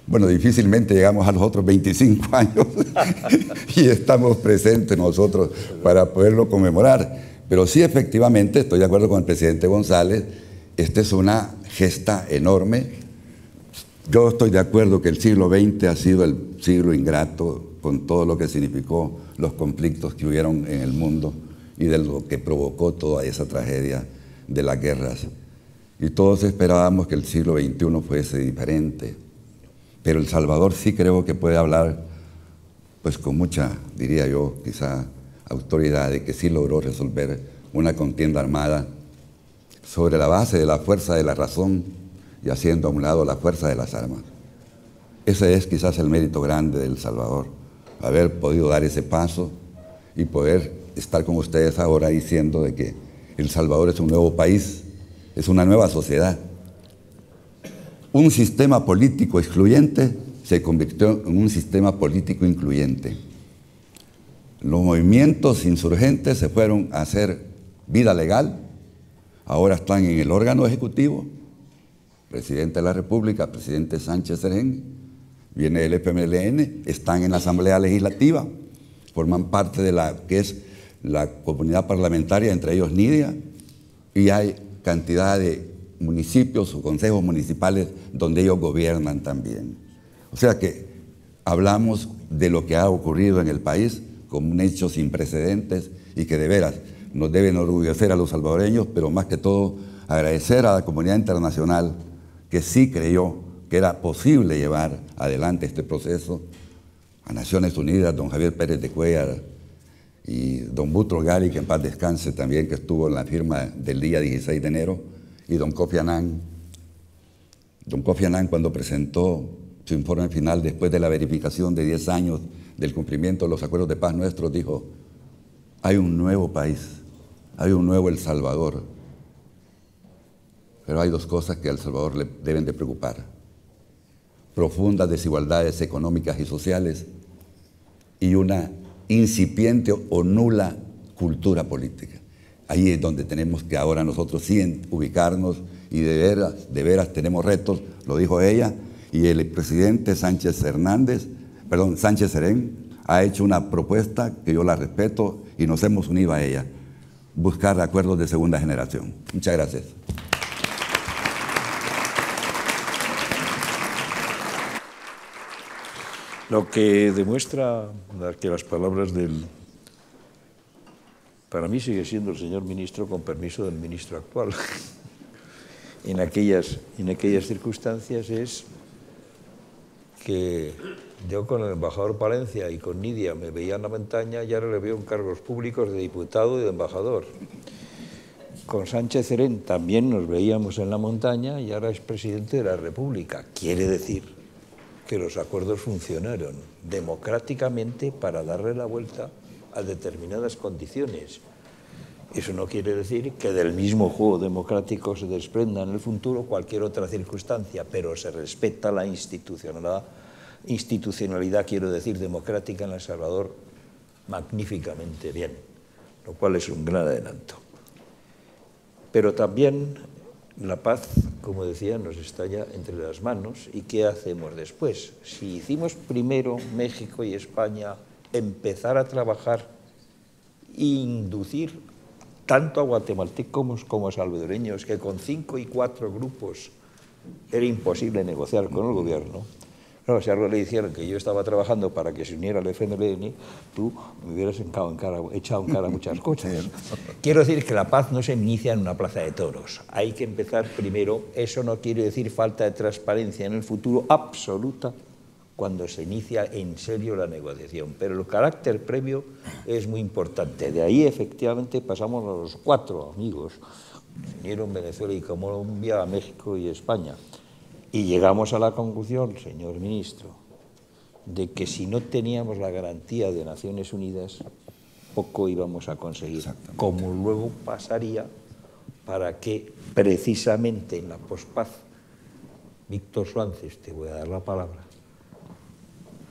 bueno, difícilmente llegamos a los otros 25 años y estamos presentes nosotros para poderlo conmemorar. Pero sí, efectivamente, estoy de acuerdo con el presidente González, esta es una gesta enorme. Yo estoy de acuerdo que el siglo XX ha sido el siglo ingrato con todo lo que significó los conflictos que hubieron en el mundo y de lo que provocó toda esa tragedia de las guerras. Y todos esperábamos que el siglo XXI fuese diferente. Pero El Salvador sí creo que puede hablar, pues con mucha, diría yo, quizá autoridad, de que sí logró resolver una contienda armada sobre la base de la fuerza de la razón y haciendo a un lado la fuerza de las armas. Ese es quizás el mérito grande de El Salvador, haber podido dar ese paso y poder estar con ustedes ahora diciendo de que El Salvador es un nuevo país, es una nueva sociedad. Un sistema político excluyente se convirtió en un sistema político incluyente. Los movimientos insurgentes se fueron a hacer vida legal, ahora están en el órgano ejecutivo, presidente de la República, presidente Sánchez Serén, viene el FMLN, están en la Asamblea Legislativa, forman parte de la que es la comunidad parlamentaria, entre ellos Nidia, y hay cantidad de municipios o consejos municipales donde ellos gobiernan también. O sea que hablamos de lo que ha ocurrido en el país como un hecho sin precedentes y que de veras nos debe enorgullecer a los salvadoreños, pero más que todo agradecer a la comunidad internacional que sí creyó que era posible llevar adelante este proceso, a Naciones Unidas, don Javier Pérez de Cuellar y don Boutros Ghali, que en paz descanse también, que estuvo en la firma del día 16 de enero, y don Kofi Annan. Don Kofi Annan, cuando presentó su informe final después de la verificación de 10 años del cumplimiento de los acuerdos de paz nuestros, dijo, hay un nuevo país, hay un nuevo El Salvador, pero hay dos cosas que a El Salvador le deben de preocupar: profundas desigualdades económicas y sociales y una incipiente o nula cultura política. Ahí es donde tenemos que ahora nosotros sí ubicarnos y de veras tenemos retos, lo dijo ella, y el presidente Sánchez Serén ha hecho una propuesta que yo la respeto y nos hemos unido a ella, buscar acuerdos de segunda generación. Muchas gracias. Lo que demuestra que las palabras para mí sigue siendo el señor ministro con permiso del ministro actual. En aquellas circunstancias es que Yo con el embajador Palencia y con Nidia me veía en la montaña y ahora le veo en cargos públicos de diputado y de embajador. Con Sánchez Cerén también nos veíamos en la montaña y ahora es presidente de la República. Quiere decir que los acuerdos funcionaron democráticamente para darle la vuelta a determinadas condiciones. Eso no quiere decir que del mismo juego democrático se desprenda en el futuro cualquier otra circunstancia, pero se respeta la institucionalidad, quiero decir, democrática en El Salvador magníficamente bien, lo cual es un gran adelanto. Pero también la paz, como decía, nos está ya entre las manos. ¿Y qué hacemos después? Si hicimos primero México y España empezar a trabajar e inducir tanto a guatemaltecos como a salvadoreños, que con 5 y 4 grupos era imposible negociar con el gobierno. Claro, si algo le dijeron que yo estaba trabajando para que se uniera al FMLN, tú me hubieras echado en cara muchas cosas. Quiero decir que la paz no se inicia en una plaza de toros. Hay que empezar primero. Eso no quiere decir falta de transparencia en el futuro absoluta cuando se inicia en serio la negociación. Pero el carácter previo es muy importante. De ahí, efectivamente, pasamos a los 4 amigos. Vinieron Venezuela y Colombia, a México y España. Y llegamos a la conclusión, señor ministro, de que si no teníamos la garantía de Naciones Unidas, poco íbamos a conseguir. Como luego pasaría para que, precisamente en la pospaz, Víctor Suárez, te voy a dar la palabra,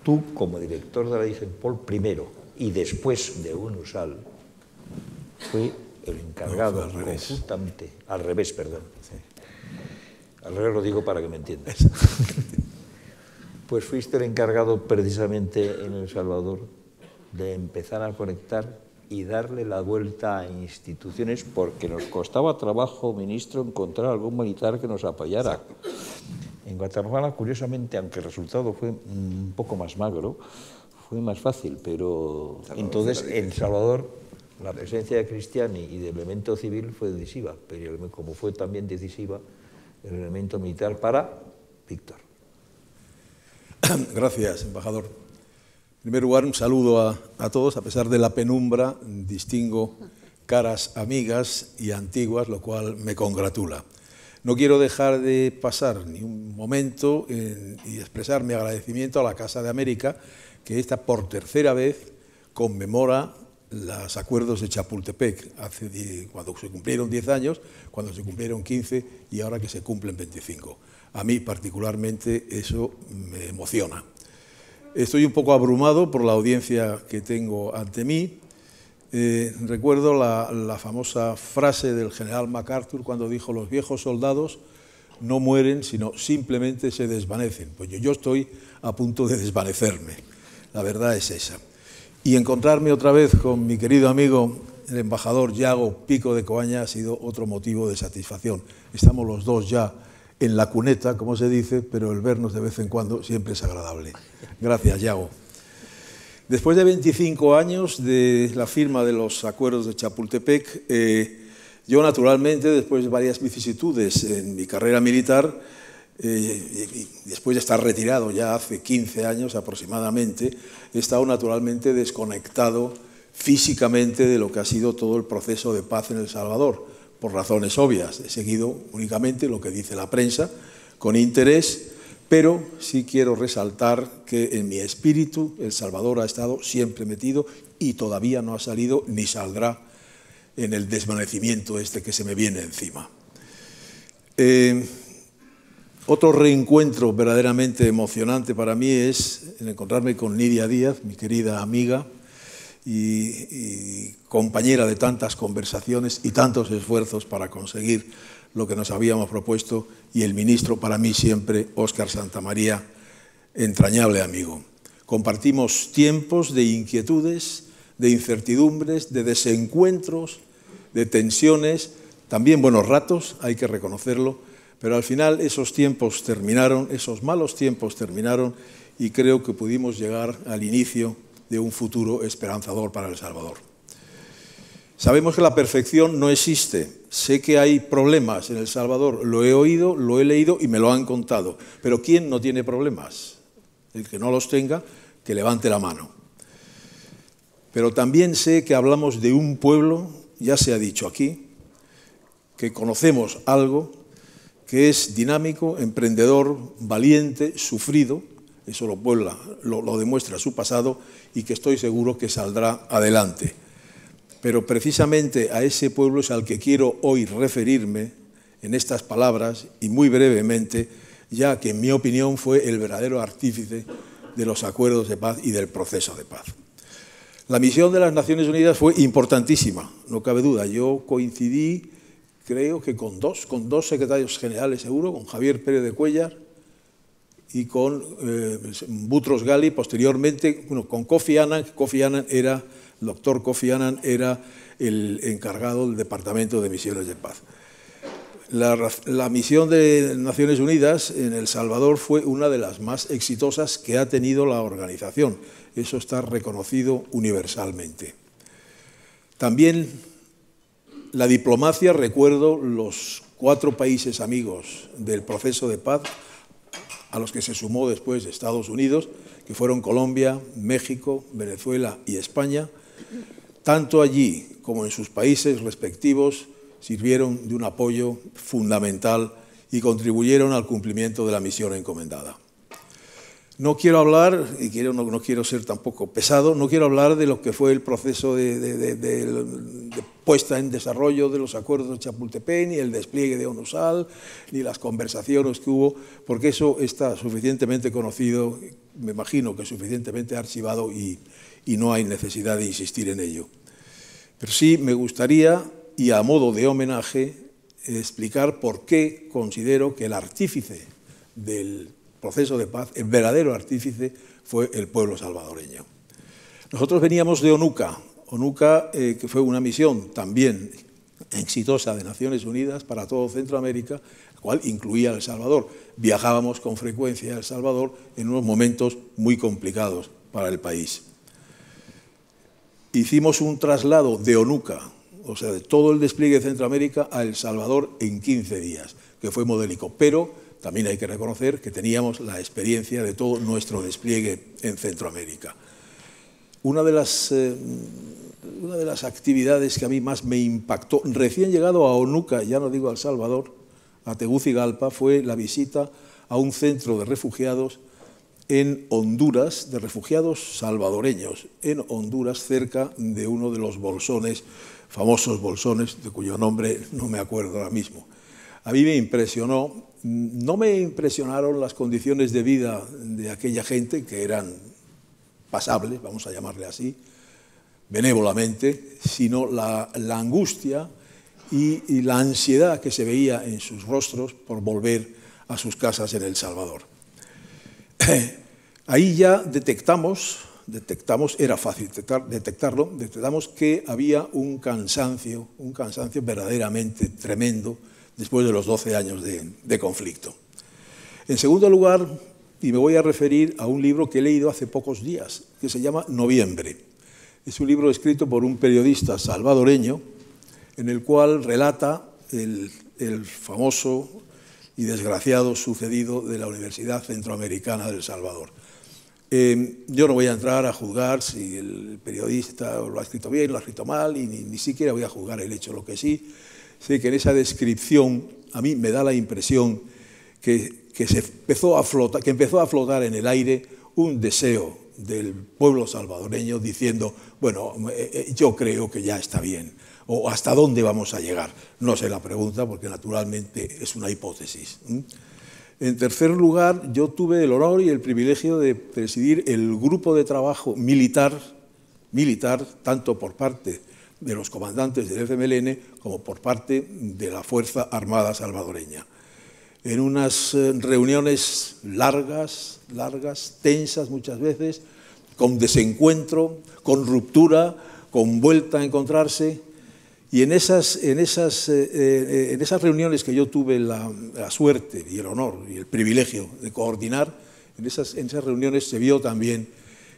tú, como director de la DIGEMPOL, primero y después de UNUSAL, fue el encargado conjuntamente, al revés, perdón. Sí. Al revés lo digo para que me entiendas. Pues fuiste el encargado precisamente en El Salvador de empezar a conectar y darle la vuelta a instituciones, porque nos costaba trabajo, ministro, encontrar algún militar que nos apoyara. En Guatemala, curiosamente, aunque el resultado fue un poco más magro, fue más fácil, pero entonces en El Salvador la presencia de Cristiani y del elemento civil fue decisiva, pero como fue también decisiva el elemento militar para Víctor. Gracias, embajador. En primer lugar, un saludo a todos. A pesar de la penumbra, distingo caras amigas y antiguas, lo cual me congratula. No quiero dejar de pasar ni un momento y expresar mi agradecimiento a la Casa de América, que esta por tercera vez conmemora los acuerdos de Chapultepec, cuando se cumplieron 10 años, cuando se cumplieron 15 y ahora que se cumplen 25. A mí particularmente eso me emociona. Estoy un poco abrumado por la audiencia que tengo ante mí. Recuerdo la famosa frase del general MacArthur cuando dijo: los viejos soldados no mueren, sino simplemente se desvanecen. Pues yo estoy a punto de desvanecerme, la verdad es esa. Y encontrarme otra vez con mi querido amigo, el embajador Yago Pico de Coaña, ha sido otro motivo de satisfacción. Estamos los dos ya en la cuneta, como se dice, pero el vernos de vez en cuando siempre es agradable. Gracias, Yago. Después de 25 años de la firma de los acuerdos de Chapultepec, yo naturalmente, después de varias vicisitudes en mi carrera militar, y después de estar retirado ya hace 15 años aproximadamente, he estado naturalmente desconectado físicamente de lo que ha sido todo el proceso de paz en El Salvador, por razones obvias. He seguido únicamente lo que dice la prensa, con interés, pero sí quiero resaltar que en mi espíritu El Salvador ha estado siempre metido y todavía no ha salido ni saldrá en el desvanecimiento este que se me viene encima. Otro reencuentro verdaderamente emocionante para mí es el encontrarme con Nidia Díaz, mi querida amiga y compañera de tantas conversaciones y tantos esfuerzos para conseguir lo que nos habíamos propuesto, y el ministro, para mí siempre, Óscar Santamaría, entrañable amigo. Compartimos tiempos de inquietudes, de incertidumbres, de desencuentros, de tensiones, también buenos ratos, hay que reconocerlo, pero al final esos tiempos terminaron, esos malos tiempos terminaron, y creo que pudimos llegar al inicio de un futuro esperanzador para El Salvador. Sabemos que la perfección no existe. Sé que hay problemas en El Salvador, lo he oído, lo he leído y me lo han contado. Pero ¿quién no tiene problemas? El que no los tenga, que levante la mano. Pero también sé que hablamos de un pueblo, ya se ha dicho aquí, que conocemos algo, que es dinámico, emprendedor, valiente, sufrido, eso lo demuestra su pasado, y que estoy seguro que saldrá adelante. Pero precisamente a ese pueblo es al que quiero hoy referirme en estas palabras, y muy brevemente, ya que en mi opinión fue el verdadero artífice de los acuerdos de paz y del proceso de paz. La misión de las Naciones Unidas fue importantísima, no cabe duda. Yo coincidí, creo que con dos secretarios generales seguro, con Javier Pérez de Cuéllar y con Boutros Ghali, posteriormente, bueno, con Kofi Annan. El doctor Kofi Annan era el encargado del Departamento de Misiones de Paz. La misión de Naciones Unidas en El Salvador fue una de las más exitosas que ha tenido la organización. Eso está reconocido universalmente. También la diplomacia, recuerdo los 4 países amigos del proceso de paz, a los que se sumó después Estados Unidos, que fueron Colombia, México, Venezuela y España. Tanto allí como en sus países respectivos sirvieron de un apoyo fundamental y contribuyeron al cumplimiento de la misión encomendada. No quiero hablar, y no quiero ser tampoco pesado, no quiero hablar de lo que fue el proceso de puesta en desarrollo de los acuerdos de Chapultepec, ni el despliegue de ONUSAL, ni las conversaciones que hubo, porque eso está suficientemente conocido, me imagino que suficientemente archivado, y no hay necesidad de insistir en ello. Pero sí me gustaría, y a modo de homenaje, explicar por qué considero que el artífice del proceso de paz, el verdadero artífice, fue el pueblo salvadoreño. Nosotros veníamos de ONUCA, que fue una misión también exitosa de Naciones Unidas para todo Centroamérica, la cual incluía El Salvador. Viajábamos con frecuencia a El Salvador en unos momentos muy complicados para el país. Hicimos un traslado de ONUCA, o sea, de todo el despliegue de Centroamérica, a El Salvador en 15 días, que fue modélico, pero también hay que reconocer que teníamos la experiencia de todo nuestro despliegue en Centroamérica. Una de las actividades que a mí más me impactó, recién llegado a ONUCA, ya no digo a El Salvador, a Tegucigalpa, fue la visita a un centro de refugiados en Honduras, de refugiados salvadoreños, en Honduras, cerca de uno de los bolsones, famosos bolsones, de cuyo nombre no me acuerdo ahora mismo. A mí me impresionó, no me impresionaron las condiciones de vida de aquella gente, que eran pasables, vamos a llamarle así, benévolamente, sino la angustia y la ansiedad que se veía en sus rostros por volver a sus casas en El Salvador. Ahí ya detectamos, era fácil detectarlo, detectamos que había un cansancio verdaderamente tremendo después de los 12 años de conflicto. En segundo lugar, y me voy a referir a un libro que he leído hace pocos días, que se llama Noviembre. Es un libro escrito por un periodista salvadoreño, en el cual relata el famoso y desgraciado sucedido de la Universidad Centroamericana de El Salvador. Yo no voy a entrar a juzgar si el periodista lo ha escrito bien, lo ha escrito mal, y ni siquiera voy a juzgar el hecho. Lo que sí sé que en esa descripción a mí me da la impresión que empezó a flotar en el aire un deseo del pueblo salvadoreño diciendo, bueno, yo creo que ya está bien, o ¿hasta dónde vamos a llegar? No sé la pregunta, porque naturalmente es una hipótesis. En tercer lugar, yo tuve el honor y el privilegio de presidir el grupo de trabajo militar, tanto por parte de los comandantes del FMLN como por parte de la Fuerza Armada salvadoreña. En unas reuniones largas, tensas muchas veces, con desencuentro, con ruptura, con vuelta a encontrarse. Y en esas reuniones que yo tuve la suerte y el honor y el privilegio de coordinar, en esas reuniones se vio también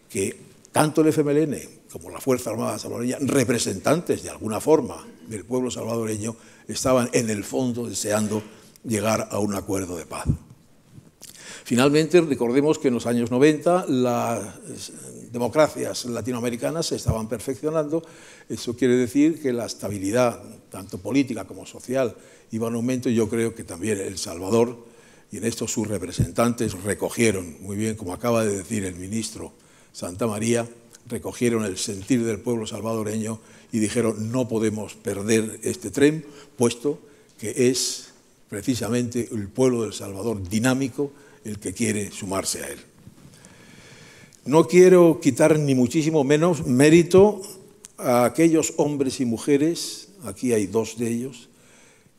que tanto el FMLN como la Fuerza Armada salvadoreña, representantes de alguna forma del pueblo salvadoreño, estaban en el fondo deseando llegar a un acuerdo de paz. Finalmente, recordemos que en los años 90 las democracias latinoamericanas se estaban perfeccionando. Eso quiere decir que la estabilidad, tanto política como social, iba en aumento, y yo creo que también El Salvador, y en esto sus representantes recogieron, muy bien, como acaba de decir el ministro Santamaría, recogieron el sentir del pueblo salvadoreño y dijeron: no podemos perder este tren, puesto que es precisamente el pueblo del Salvador dinámico el que quiere sumarse a él. No quiero quitar ni muchísimo menos mérito a aquellos hombres y mujeres, aquí hay dos de ellos,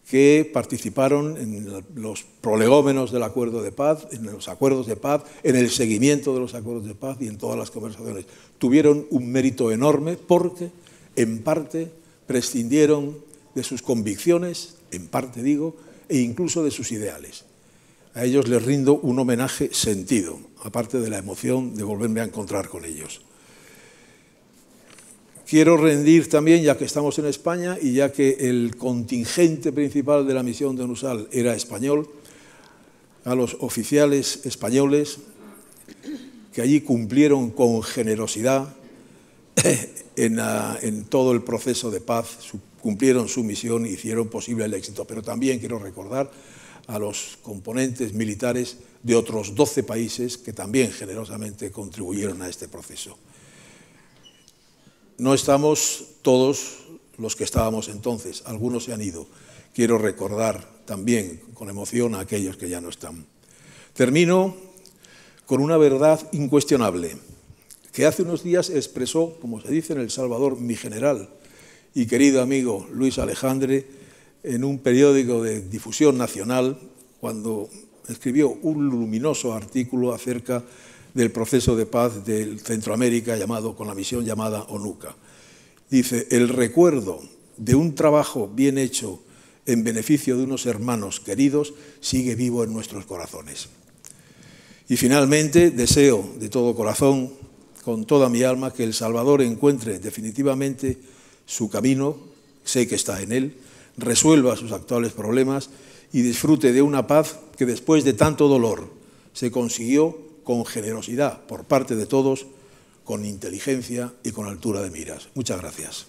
que participaron en los prolegómenos del acuerdo de paz, en los acuerdos de paz, en el seguimiento de los acuerdos de paz y en todas las conversaciones. Tuvieron un mérito enorme porque, en parte, prescindieron de sus convicciones, en parte digo, e incluso de sus ideales. A ellos les rindo un homenaje sentido, aparte de la emoción de volverme a encontrar con ellos. Quiero rendir también, ya que estamos en España y ya que el contingente principal de la misión de UNUSAL era español, a los oficiales españoles que allí cumplieron con generosidad en todo el proceso de paz, cumplieron su misión e hicieron posible el éxito. Pero también quiero recordar a los componentes militares de otros 12 países que también generosamente contribuyeron a este proceso. No estamos todos los que estábamos entonces, algunos se han ido. Quiero recordar también con emoción a aquellos que ya no están. Termino con una verdad incuestionable, que hace unos días expresó, como se dice en El Salvador, mi general y querido amigo Luis Alejandre, en un periódico de difusión nacional, cuando escribió un luminoso artículo acerca del proceso de paz de Centroamérica con la misión llamada ONUCA. Dice: el recuerdo de un trabajo bien hecho en beneficio de unos hermanos queridos sigue vivo en nuestros corazones. Y finalmente deseo de todo corazón, con toda mi alma, que El Salvador encuentre definitivamente su camino, sé que está en él, resuelva sus actuales problemas y disfrute de una paz que después de tanto dolor se consiguió con generosidad por parte de todos, con inteligencia y con altura de miras. Muchas gracias.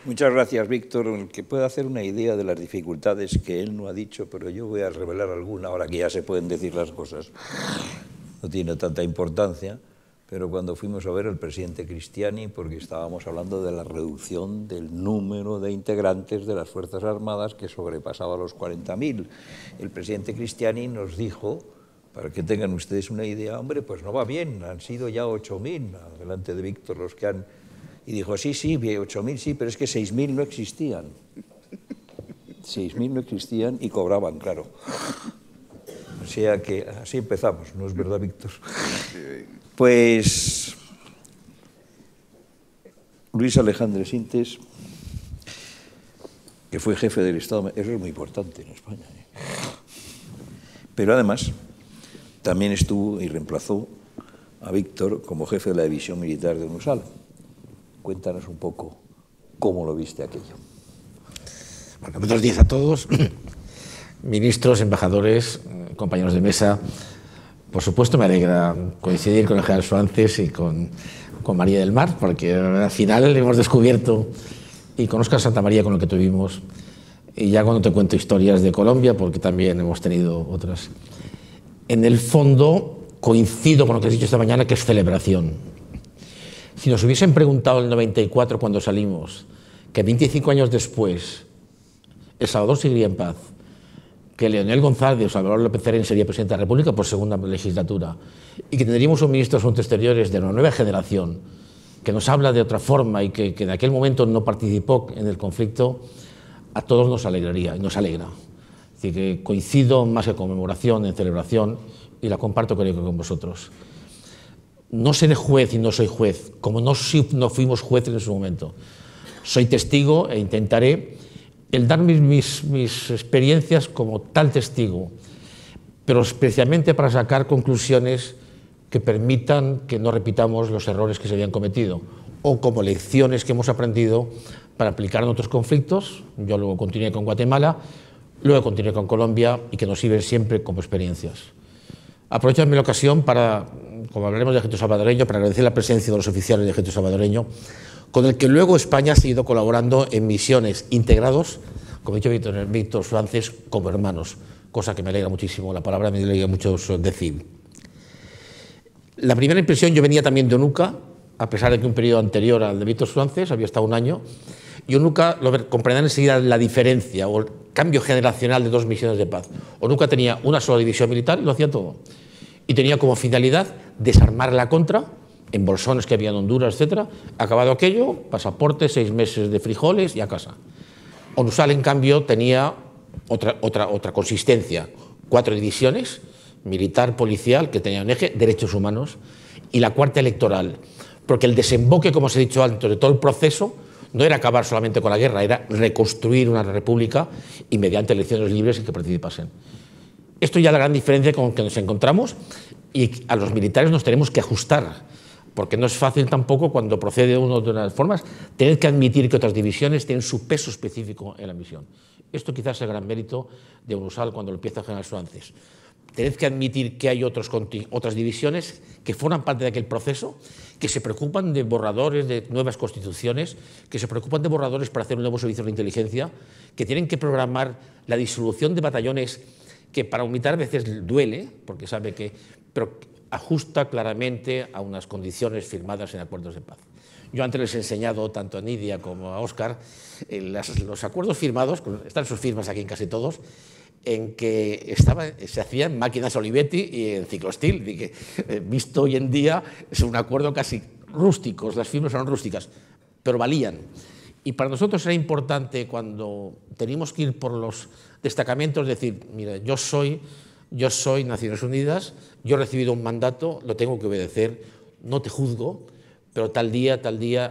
Muchas gracias, Víctor. El que pueda hacer una idea de las dificultades que él no ha dicho, pero yo voy a revelar alguna, ahora que ya se pueden decir las cosas. No tiene tanta importancia, pero cuando fuimos a ver al presidente Cristiani, porque estábamos hablando de la reducción del número de integrantes de las Fuerzas Armadas que sobrepasaba los 40.000, el presidente Cristiani nos dijo, para que tengan ustedes una idea: hombre, pues no va bien, han sido ya 8.000, delante de Víctor los que han... Y dijo: sí, 8.000 sí, pero es que 6.000 no existían. 6.000 no existían y cobraban, claro. O sea que así empezamos, ¿no es verdad, Víctor? Pues Luis Alejandre Sintes, que fue jefe del Estado, eso es muy importante en España, pero además también estuvo y reemplazó a Víctor como jefe de la división militar de UNUSAL. Cuéntanos un poco cómo lo viste aquello. Bueno, buenos días a todos, ministros, embajadores, compañeros de mesa. Por supuesto me alegra coincidir con el general Suárez y con María del Mar, porque al final hemos descubierto, y con Óscar Santamaría, con lo que tuvimos, y ya cuando te cuento historias de Colombia, porque también hemos tenido otras. En el fondo coincido con lo que has dicho esta mañana, que es celebración. Si nos hubiesen preguntado en el 94, cuando salimos, que 25 años después El Salvador seguiría en paz, que Leonel González o Salvador López Serén sería presidente de la República por segunda legislatura y que tendríamos un ministro de Asuntos Exteriores de una nueva generación que nos habla de otra forma y que en aquel momento no participó en el conflicto, a todos nos alegraría y nos alegra. Es decir, que coincido más que conmemoración, en celebración, y la comparto creo que con vosotros. No seré juez y no soy juez, como no fuimos jueces en su momento. Soy testigo e intentaré el dar mis experiencias como tal testigo, pero especialmente para sacar conclusiones que permitan que no repitamos los errores que se habían cometido, o como lecciones que hemos aprendido para aplicar en otros conflictos. Yo luego continué con Guatemala, luego continué con Colombia y que nos sirven siempre como experiencias. Aprovecho la ocasión para, como hablaremos de Ejército Salvadoreño, para agradecer la presencia de los oficiales del Ejército Salvadoreño, con el que luego España ha seguido colaborando en misiones integrados, como ha dicho Víctor Suárez, como hermanos, cosa que me alegra muchísimo, la palabra me alegra mucho decir. La primera impresión, yo venía también de ONUCA, a pesar de que un periodo anterior al de Víctor Suárez, había estado un año, y ONUCA comprenderán enseguida la diferencia o el cambio generacional de dos misiones de paz. ONUCA tenía una sola división militar y lo hacía todo. Y tenía como finalidad desarmar la contra, en bolsones que había en Honduras, etc. Acabado aquello, pasaporte, 6 meses de frijoles y a casa. ONUSAL, en cambio, tenía otra consistencia. 4 divisiones, militar, policial, que tenía un eje, derechos humanos, y la cuarta electoral. Porque el desemboque, como os he dicho antes, de todo el proceso, no era acabar solamente con la guerra, era reconstruir una república y mediante elecciones libres en que participasen. Esto ya es la gran diferencia con que nos encontramos, y a los militares nos tenemos que ajustar, porque no es fácil tampoco, cuando procede uno de unas formas, tener que admitir que otras divisiones tienen su peso específico en la misión. Esto quizás es el gran mérito de UNUSAL cuando lo empieza el general Suárez. Tened que admitir que hay otras divisiones que forman parte de aquel proceso, que se preocupan de borradores de nuevas constituciones, que se preocupan de borradores para hacer un nuevo servicio de inteligencia, que tienen que programar la disolución de batallones, que para un militar a veces duele, porque sabe que, pero ajusta claramente a unas condiciones firmadas en acuerdos de paz. Yo antes les he enseñado, tanto a Nidia como a Óscar, los acuerdos firmados, están sus firmas aquí en casi todos, en que se hacían máquinas Olivetti y en ciclostil, y que, visto hoy en día, es un acuerdo casi rústico, las firmas son rústicas, pero valían. Y para nosotros era importante, cuando teníamos que ir por los destacamentos, decir, mira, yo soy Naciones Unidas, yo he recibido un mandato, lo tengo que obedecer, no te juzgo, pero tal día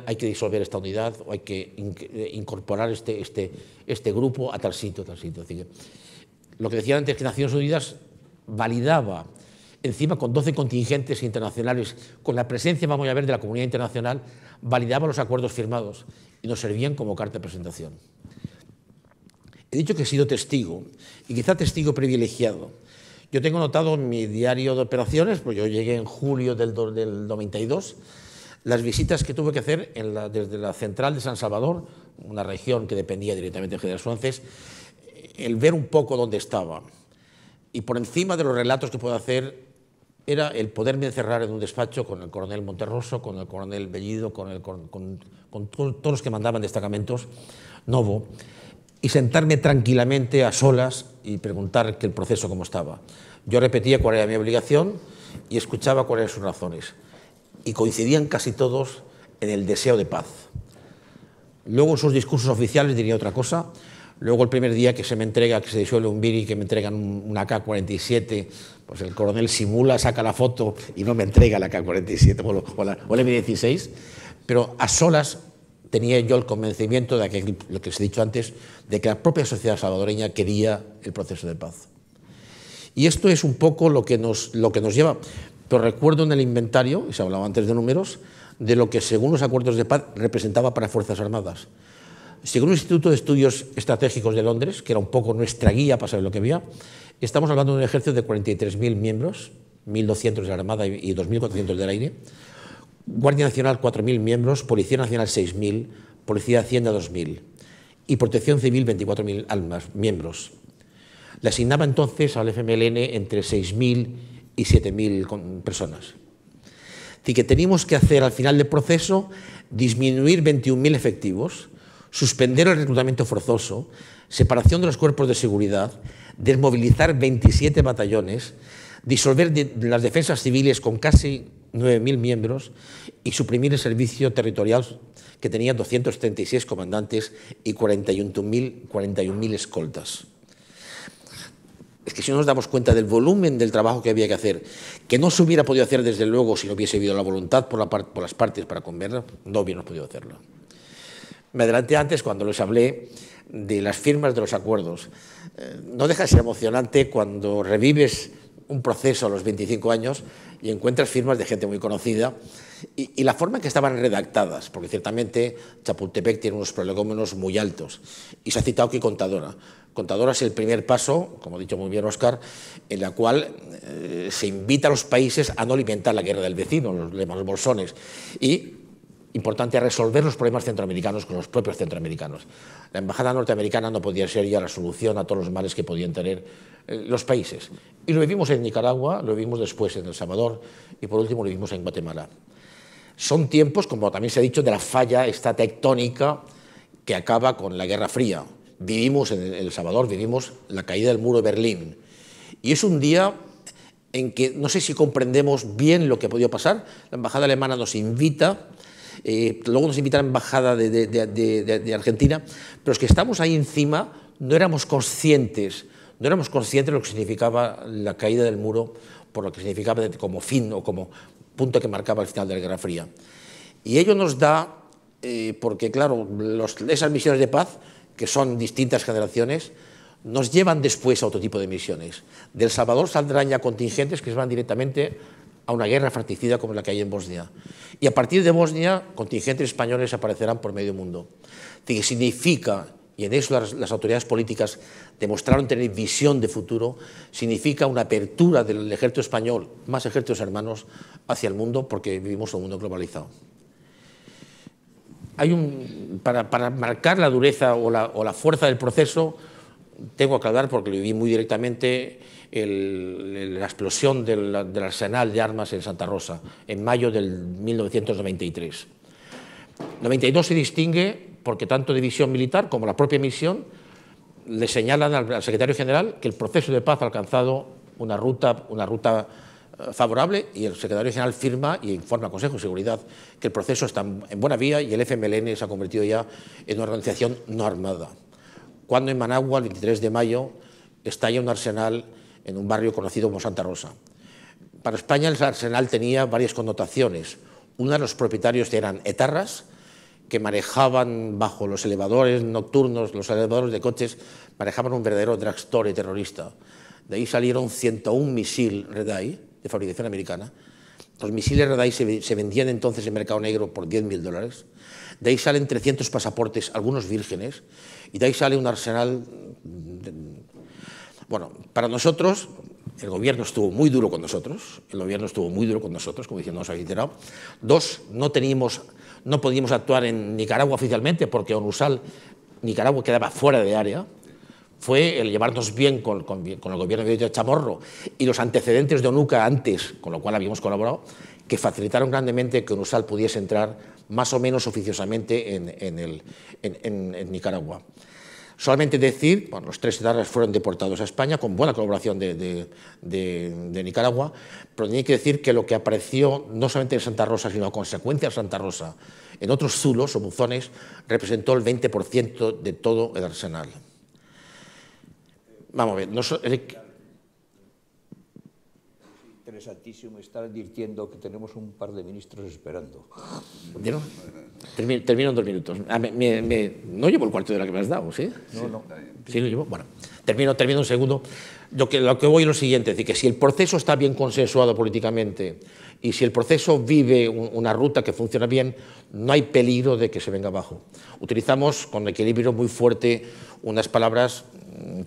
hay que disolver esta unidad o hay que incorporar este grupo a tal sitio, a tal sitio. Es decir, lo que decía antes, que Naciones Unidas validaba, encima con 12 contingentes internacionales, con la presencia, vamos a ver, de la comunidad internacional, validaba los acuerdos firmados y nos servían como carta de presentación. He dicho que he sido testigo, y quizá testigo privilegiado. Yo tengo notado en mi diario de operaciones, pues yo llegué en julio del 92, las visitas que tuve que hacer desde la central de San Salvador, una región que dependía directamente del general Suárez, el ver un poco dónde estaba. Y por encima de los relatos que puedo hacer, era el poderme encerrar en un despacho con el coronel Monterroso, con el coronel Bellido, con todos los que mandaban destacamentos, Novo, y sentarme tranquilamente a solas y preguntar que el proceso cómo estaba. Yo repetía cuál era mi obligación y escuchaba cuáles eran sus razones. Y coincidían casi todos en el deseo de paz. Luego en sus discursos oficiales diría otra cosa. Luego el primer día que se me entrega, que se disuelve un BIRI, que me entregan una AK-47, pues el coronel simula, saca la foto y no me entrega la AK-47 o el M16, pero a solas tenía yo el convencimiento de que, lo que os he dicho antes, de que la propia sociedad salvadoreña quería el proceso de paz. Y esto es un poco lo que nos lleva, pero recuerdo en el inventario, y se hablaba antes de números, de lo que según los acuerdos de paz representaba para Fuerzas Armadas. Según el Instituto de Estudios Estratégicos de Londres, que era un poco nuestra guía para saber lo que había, estamos hablando de un ejército de 43.000 miembros, 1.200 de la Armada y 2.400 del aire, Guardia Nacional 4.000 miembros, Policía Nacional 6.000, Policía de Hacienda 2.000 y Protección Civil 24.000 miembros. Le asignaba entonces al FMLN entre 6.000 y 7.000 personas. Así que teníamos que hacer al final del proceso disminuir 21.000 efectivos, suspender el reclutamiento forzoso, separación de los cuerpos de seguridad, desmovilizar 27 batallones, disolver las defensas civiles con casi 9.000 miembros y suprimir el servicio territorial que tenía 236 comandantes y 41.000 escoltas. Es que si no nos damos cuenta del volumen del trabajo que había que hacer, que no se hubiera podido hacer desde luego si no hubiese habido la voluntad por las partes para convenir, no hubiéramos podido hacerlo. Me adelanté antes cuando les hablé de las firmas de los acuerdos. No deja de ser emocionante cuando revives un proceso a los 25 años y encuentras firmas de gente muy conocida y la forma en que estaban redactadas, porque ciertamente Chapultepec tiene unos prolegómenos muy altos y se ha citado aquí Contadora. Contadora es el primer paso, como ha dicho muy bien Óscar, en la cual se invita a los países a no alimentar la guerra del vecino, los bolsones, y importante resolver los problemas centroamericanos con los propios centroamericanos. La embajada norteamericana no podía ser ya la solución a todos los males que podían tener los países. Y lo vivimos en Nicaragua, lo vivimos después en El Salvador y por último lo vivimos en Guatemala. Son tiempos, como también se ha dicho, de la falla esta tectónica que acaba con la Guerra Fría. Vivimos en El Salvador, vivimos la caída del muro de Berlín. Y es un día en que no sé si comprendemos bien lo que ha podido pasar. La embajada alemana nos invita, luego nos invita a la embajada de Argentina, pero es que estamos ahí encima, no éramos conscientes de lo que significaba la caída del muro, por lo que significaba como fin o como punto que marcaba el final de la Guerra Fría. Y ello nos da, porque claro, esas misiones de paz, que son distintas generaciones, nos llevan después a otro tipo de misiones. De El Salvador saldrán ya contingentes que se van directamente a una guerra fratricida como la que hay en Bosnia. Y a partir de Bosnia, contingentes españoles aparecerán por medio mundo. Que significa, y en eso las autoridades políticas demostraron tener visión de futuro, significa una apertura del ejército español, más ejércitos hermanos, hacia el mundo, porque vivimos en un mundo globalizado. Para marcar la dureza o la fuerza del proceso, tengo que hablar, porque lo viví muy directamente, la explosión del arsenal de armas en Santa Rosa, en mayo del 1993. 92 se distingue porque tanto división militar como la propia misión le señalan al secretario general que el proceso de paz ha alcanzado una ruta favorable, y el secretario general firma y informa al Consejo de Seguridad que el proceso está en buena vía y el FMLN se ha convertido ya en una organización no armada. Cuando en Managua, el 23 de mayo, estalla un arsenal en un barrio conocido como Santa Rosa. Para España el arsenal tenía varias connotaciones. Una de los propietarios eran etarras, que manejaban bajo los elevadores nocturnos, los elevadores de coches, manejaban un verdadero drugstore terrorista. De ahí salieron 101 misiles Redeye, de fabricación americana. Los misiles Redeye se vendían entonces en mercado negro por $10.000. De ahí salen 300 pasaportes, algunos vírgenes, y de ahí sale un arsenal. Bueno, para nosotros, el gobierno estuvo muy duro con nosotros, como diciendo, nos ha reiterado. Dos, no podíamos actuar en Nicaragua oficialmente, porque ONUSAL, Nicaragua quedaba fuera de área. Fue el llevarnos bien con el gobierno de Chamorro y los antecedentes de ONUCA antes, con lo cual habíamos colaborado, que facilitaron grandemente que ONUSAL pudiese entrar más o menos oficiosamente en Nicaragua. Solamente decir, bueno, los 3 etarras fueron deportados a España con buena colaboración de Nicaragua, pero hay que decir que lo que apareció no solamente en Santa Rosa, sino a consecuencia de Santa Rosa, en otros zulos o buzones, representó el 20% de todo el arsenal. Vamos a ver. Interesantísimo estar advirtiendo que tenemos un par de ministros esperando. Termino en 2 minutos. No llevo el cuarto de hora que me has dado, ¿sí? No. Sí, lo llevo. Bueno, termino un segundo. Lo que voy es lo siguiente, es decir, que si el proceso está bien consensuado políticamente y si el proceso vive una ruta que funciona bien, no hay peligro de que se venga abajo. Utilizamos con equilibrio muy fuerte unas palabras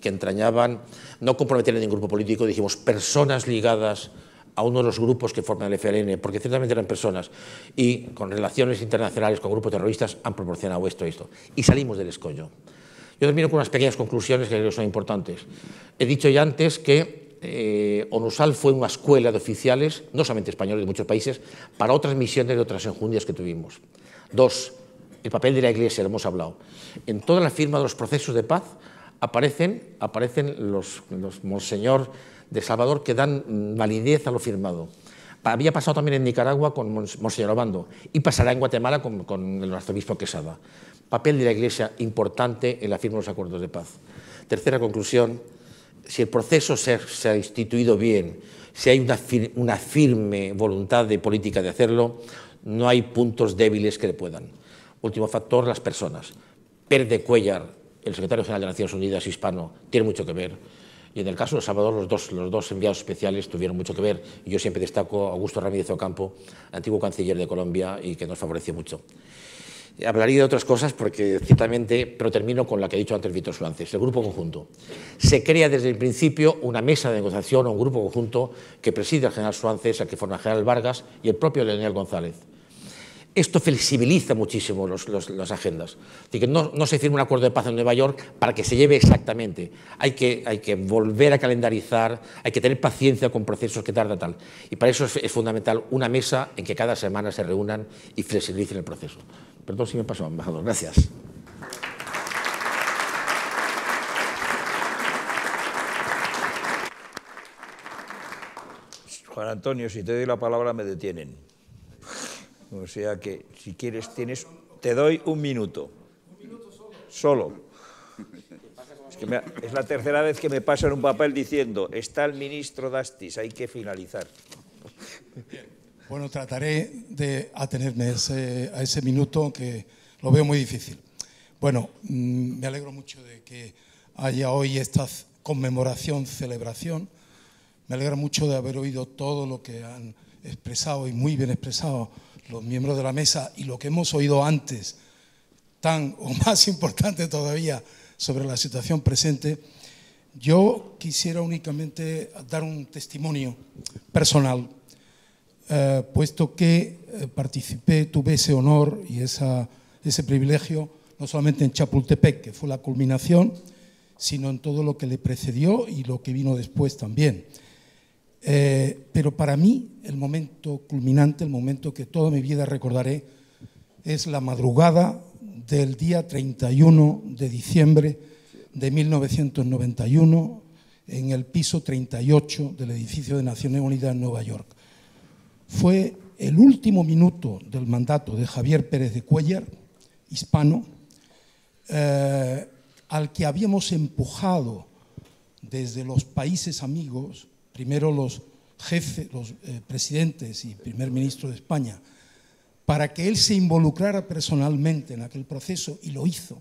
que entrañaban no comprometer a ningún grupo político, dijimos personas ligadas a uno de los grupos que forman el FLN, porque ciertamente eran personas, y con relaciones internacionales con grupos terroristas han proporcionado esto y esto. Y salimos del escollo. Yo termino con unas pequeñas conclusiones que creo que son importantes. He dicho ya antes que ONUSAL fue una escuela de oficiales, no solamente españoles de muchos países, para otras misiones de otras enjundias que tuvimos. 2, el papel de la Iglesia, lo hemos hablado. En toda la firma de los procesos de paz aparecen los monseñor de Salvador que dan validez a lo firmado. Había pasado también en Nicaragua con monseñor Obando y pasará en Guatemala con el arzobispo Quesada. Papel de la Iglesia importante en la firma de los acuerdos de paz. Tercera conclusión, si el proceso se ha instituido bien, si hay una firme voluntad de política de hacerlo, no hay puntos débiles que le puedan. Último factor, las personas. Pérez de Cuéllar, el secretario general de Naciones Unidas hispano, tiene mucho que ver. Y en el caso de El Salvador, los dos enviados especiales tuvieron mucho que ver. Y yo siempre destaco a Augusto Ramírez Ocampo, antiguo canciller de Colombia, y que nos favoreció mucho. Hablaría de otras cosas porque ciertamente, pero termino con la que ha dicho antes Víctor Suances, el grupo conjunto. Se crea desde el principio una mesa de negociación o un grupo conjunto que preside el general Suances, al que forma el general Vargas y el propio Leonel González. Esto flexibiliza muchísimo las agendas. Es decir, que no se firma un acuerdo de paz en Nueva York para que se lleve exactamente. Hay que volver a calendarizar, hay que tener paciencia con procesos que tardan tal. Y para eso es fundamental una mesa en que cada semana se reúnan y flexibilicen el proceso. Perdón si me paso, embajador. Gracias. Juan Antonio, si te doy la palabra me detienen. O sea que, si quieres, te doy un minuto. ¿Un minuto solo? Es que es la tercera vez que me pasan un papel diciendo, está el ministro Dastis, hay que finalizar. Bien. Bueno, trataré de atenerme a ese minuto, que lo veo muy difícil. Bueno, me alegro mucho de que haya hoy esta conmemoración, celebración. Me alegra mucho de haber oído todo lo que han expresado, y muy bien expresado, los miembros de la mesa, y lo que hemos oído antes, tan o más importante todavía, sobre la situación presente. Yo quisiera únicamente dar un testimonio personal, puesto que tuve ese honor y ese privilegio, no solamente en Chapultepec, que fue la culminación, sino en todo lo que le precedió y lo que vino después también. Pero para mí el momento culminante, el momento que toda mi vida recordaré, es la madrugada del día 31 de diciembre de 1991 en el piso 38 del edificio de Naciones Unidas en Nueva York. Fue el último minuto del mandato de Javier Pérez de Cuéllar, hispano, al que habíamos empujado desde los países amigos, primero los jefes, los presidentes y primer ministro de España, para que él se involucrara personalmente en aquel proceso, y lo hizo,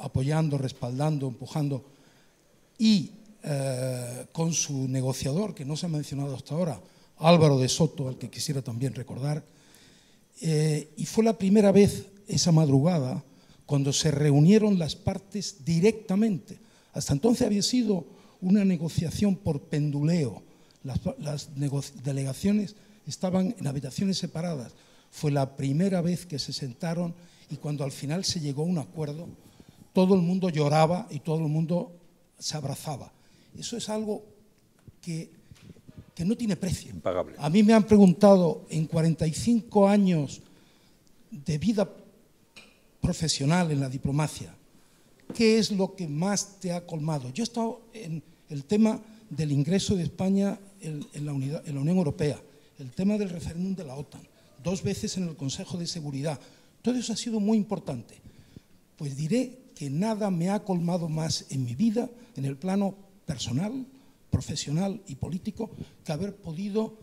apoyando, respaldando, empujando, y con su negociador, que no se ha mencionado hasta ahora, Álvaro de Soto, al que quisiera también recordar, y fue la primera vez esa madrugada cuando se reunieron las partes directamente. Hasta entonces había sido una negociación por penduleo, las delegaciones estaban en habitaciones separadas. Fue la primera vez que se sentaron, y cuando al final se llegó a un acuerdo, todo el mundo lloraba y todo el mundo se abrazaba. Eso es algo que no tiene precio. Impagable. A mí me han preguntado en 45 años de vida profesional en la diplomacia, ¿qué es lo que más te ha colmado? Yo he estado en el tema del ingreso de España en la Unión Europea, el tema del referéndum de la OTAN, 2 veces en el Consejo de Seguridad. Todo eso ha sido muy importante. Pues diré que nada me ha colmado más en mi vida, en el plano personal, profesional y político, que haber podido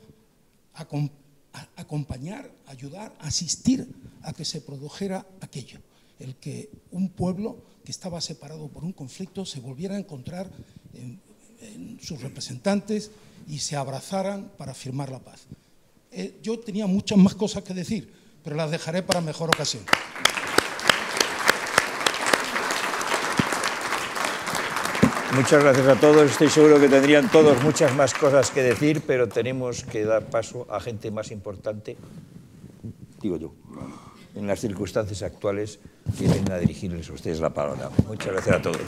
acompañar, ayudar, asistir a que se produjera aquello, el que un pueblo que estaba separado por un conflicto se volviera a encontrar en sus representantes y se abrazaran para firmar la paz. Yo tenía muchas más cosas que decir, pero las dejaré para mejor ocasión. Muchas gracias a todos. Estoy seguro que tendrían todos muchas más cosas que decir, pero tenemos que dar paso a gente más importante, digo yo, en las circunstancias actuales, que vengan a dirigirles a ustedes la palabra. Muchas gracias a todos.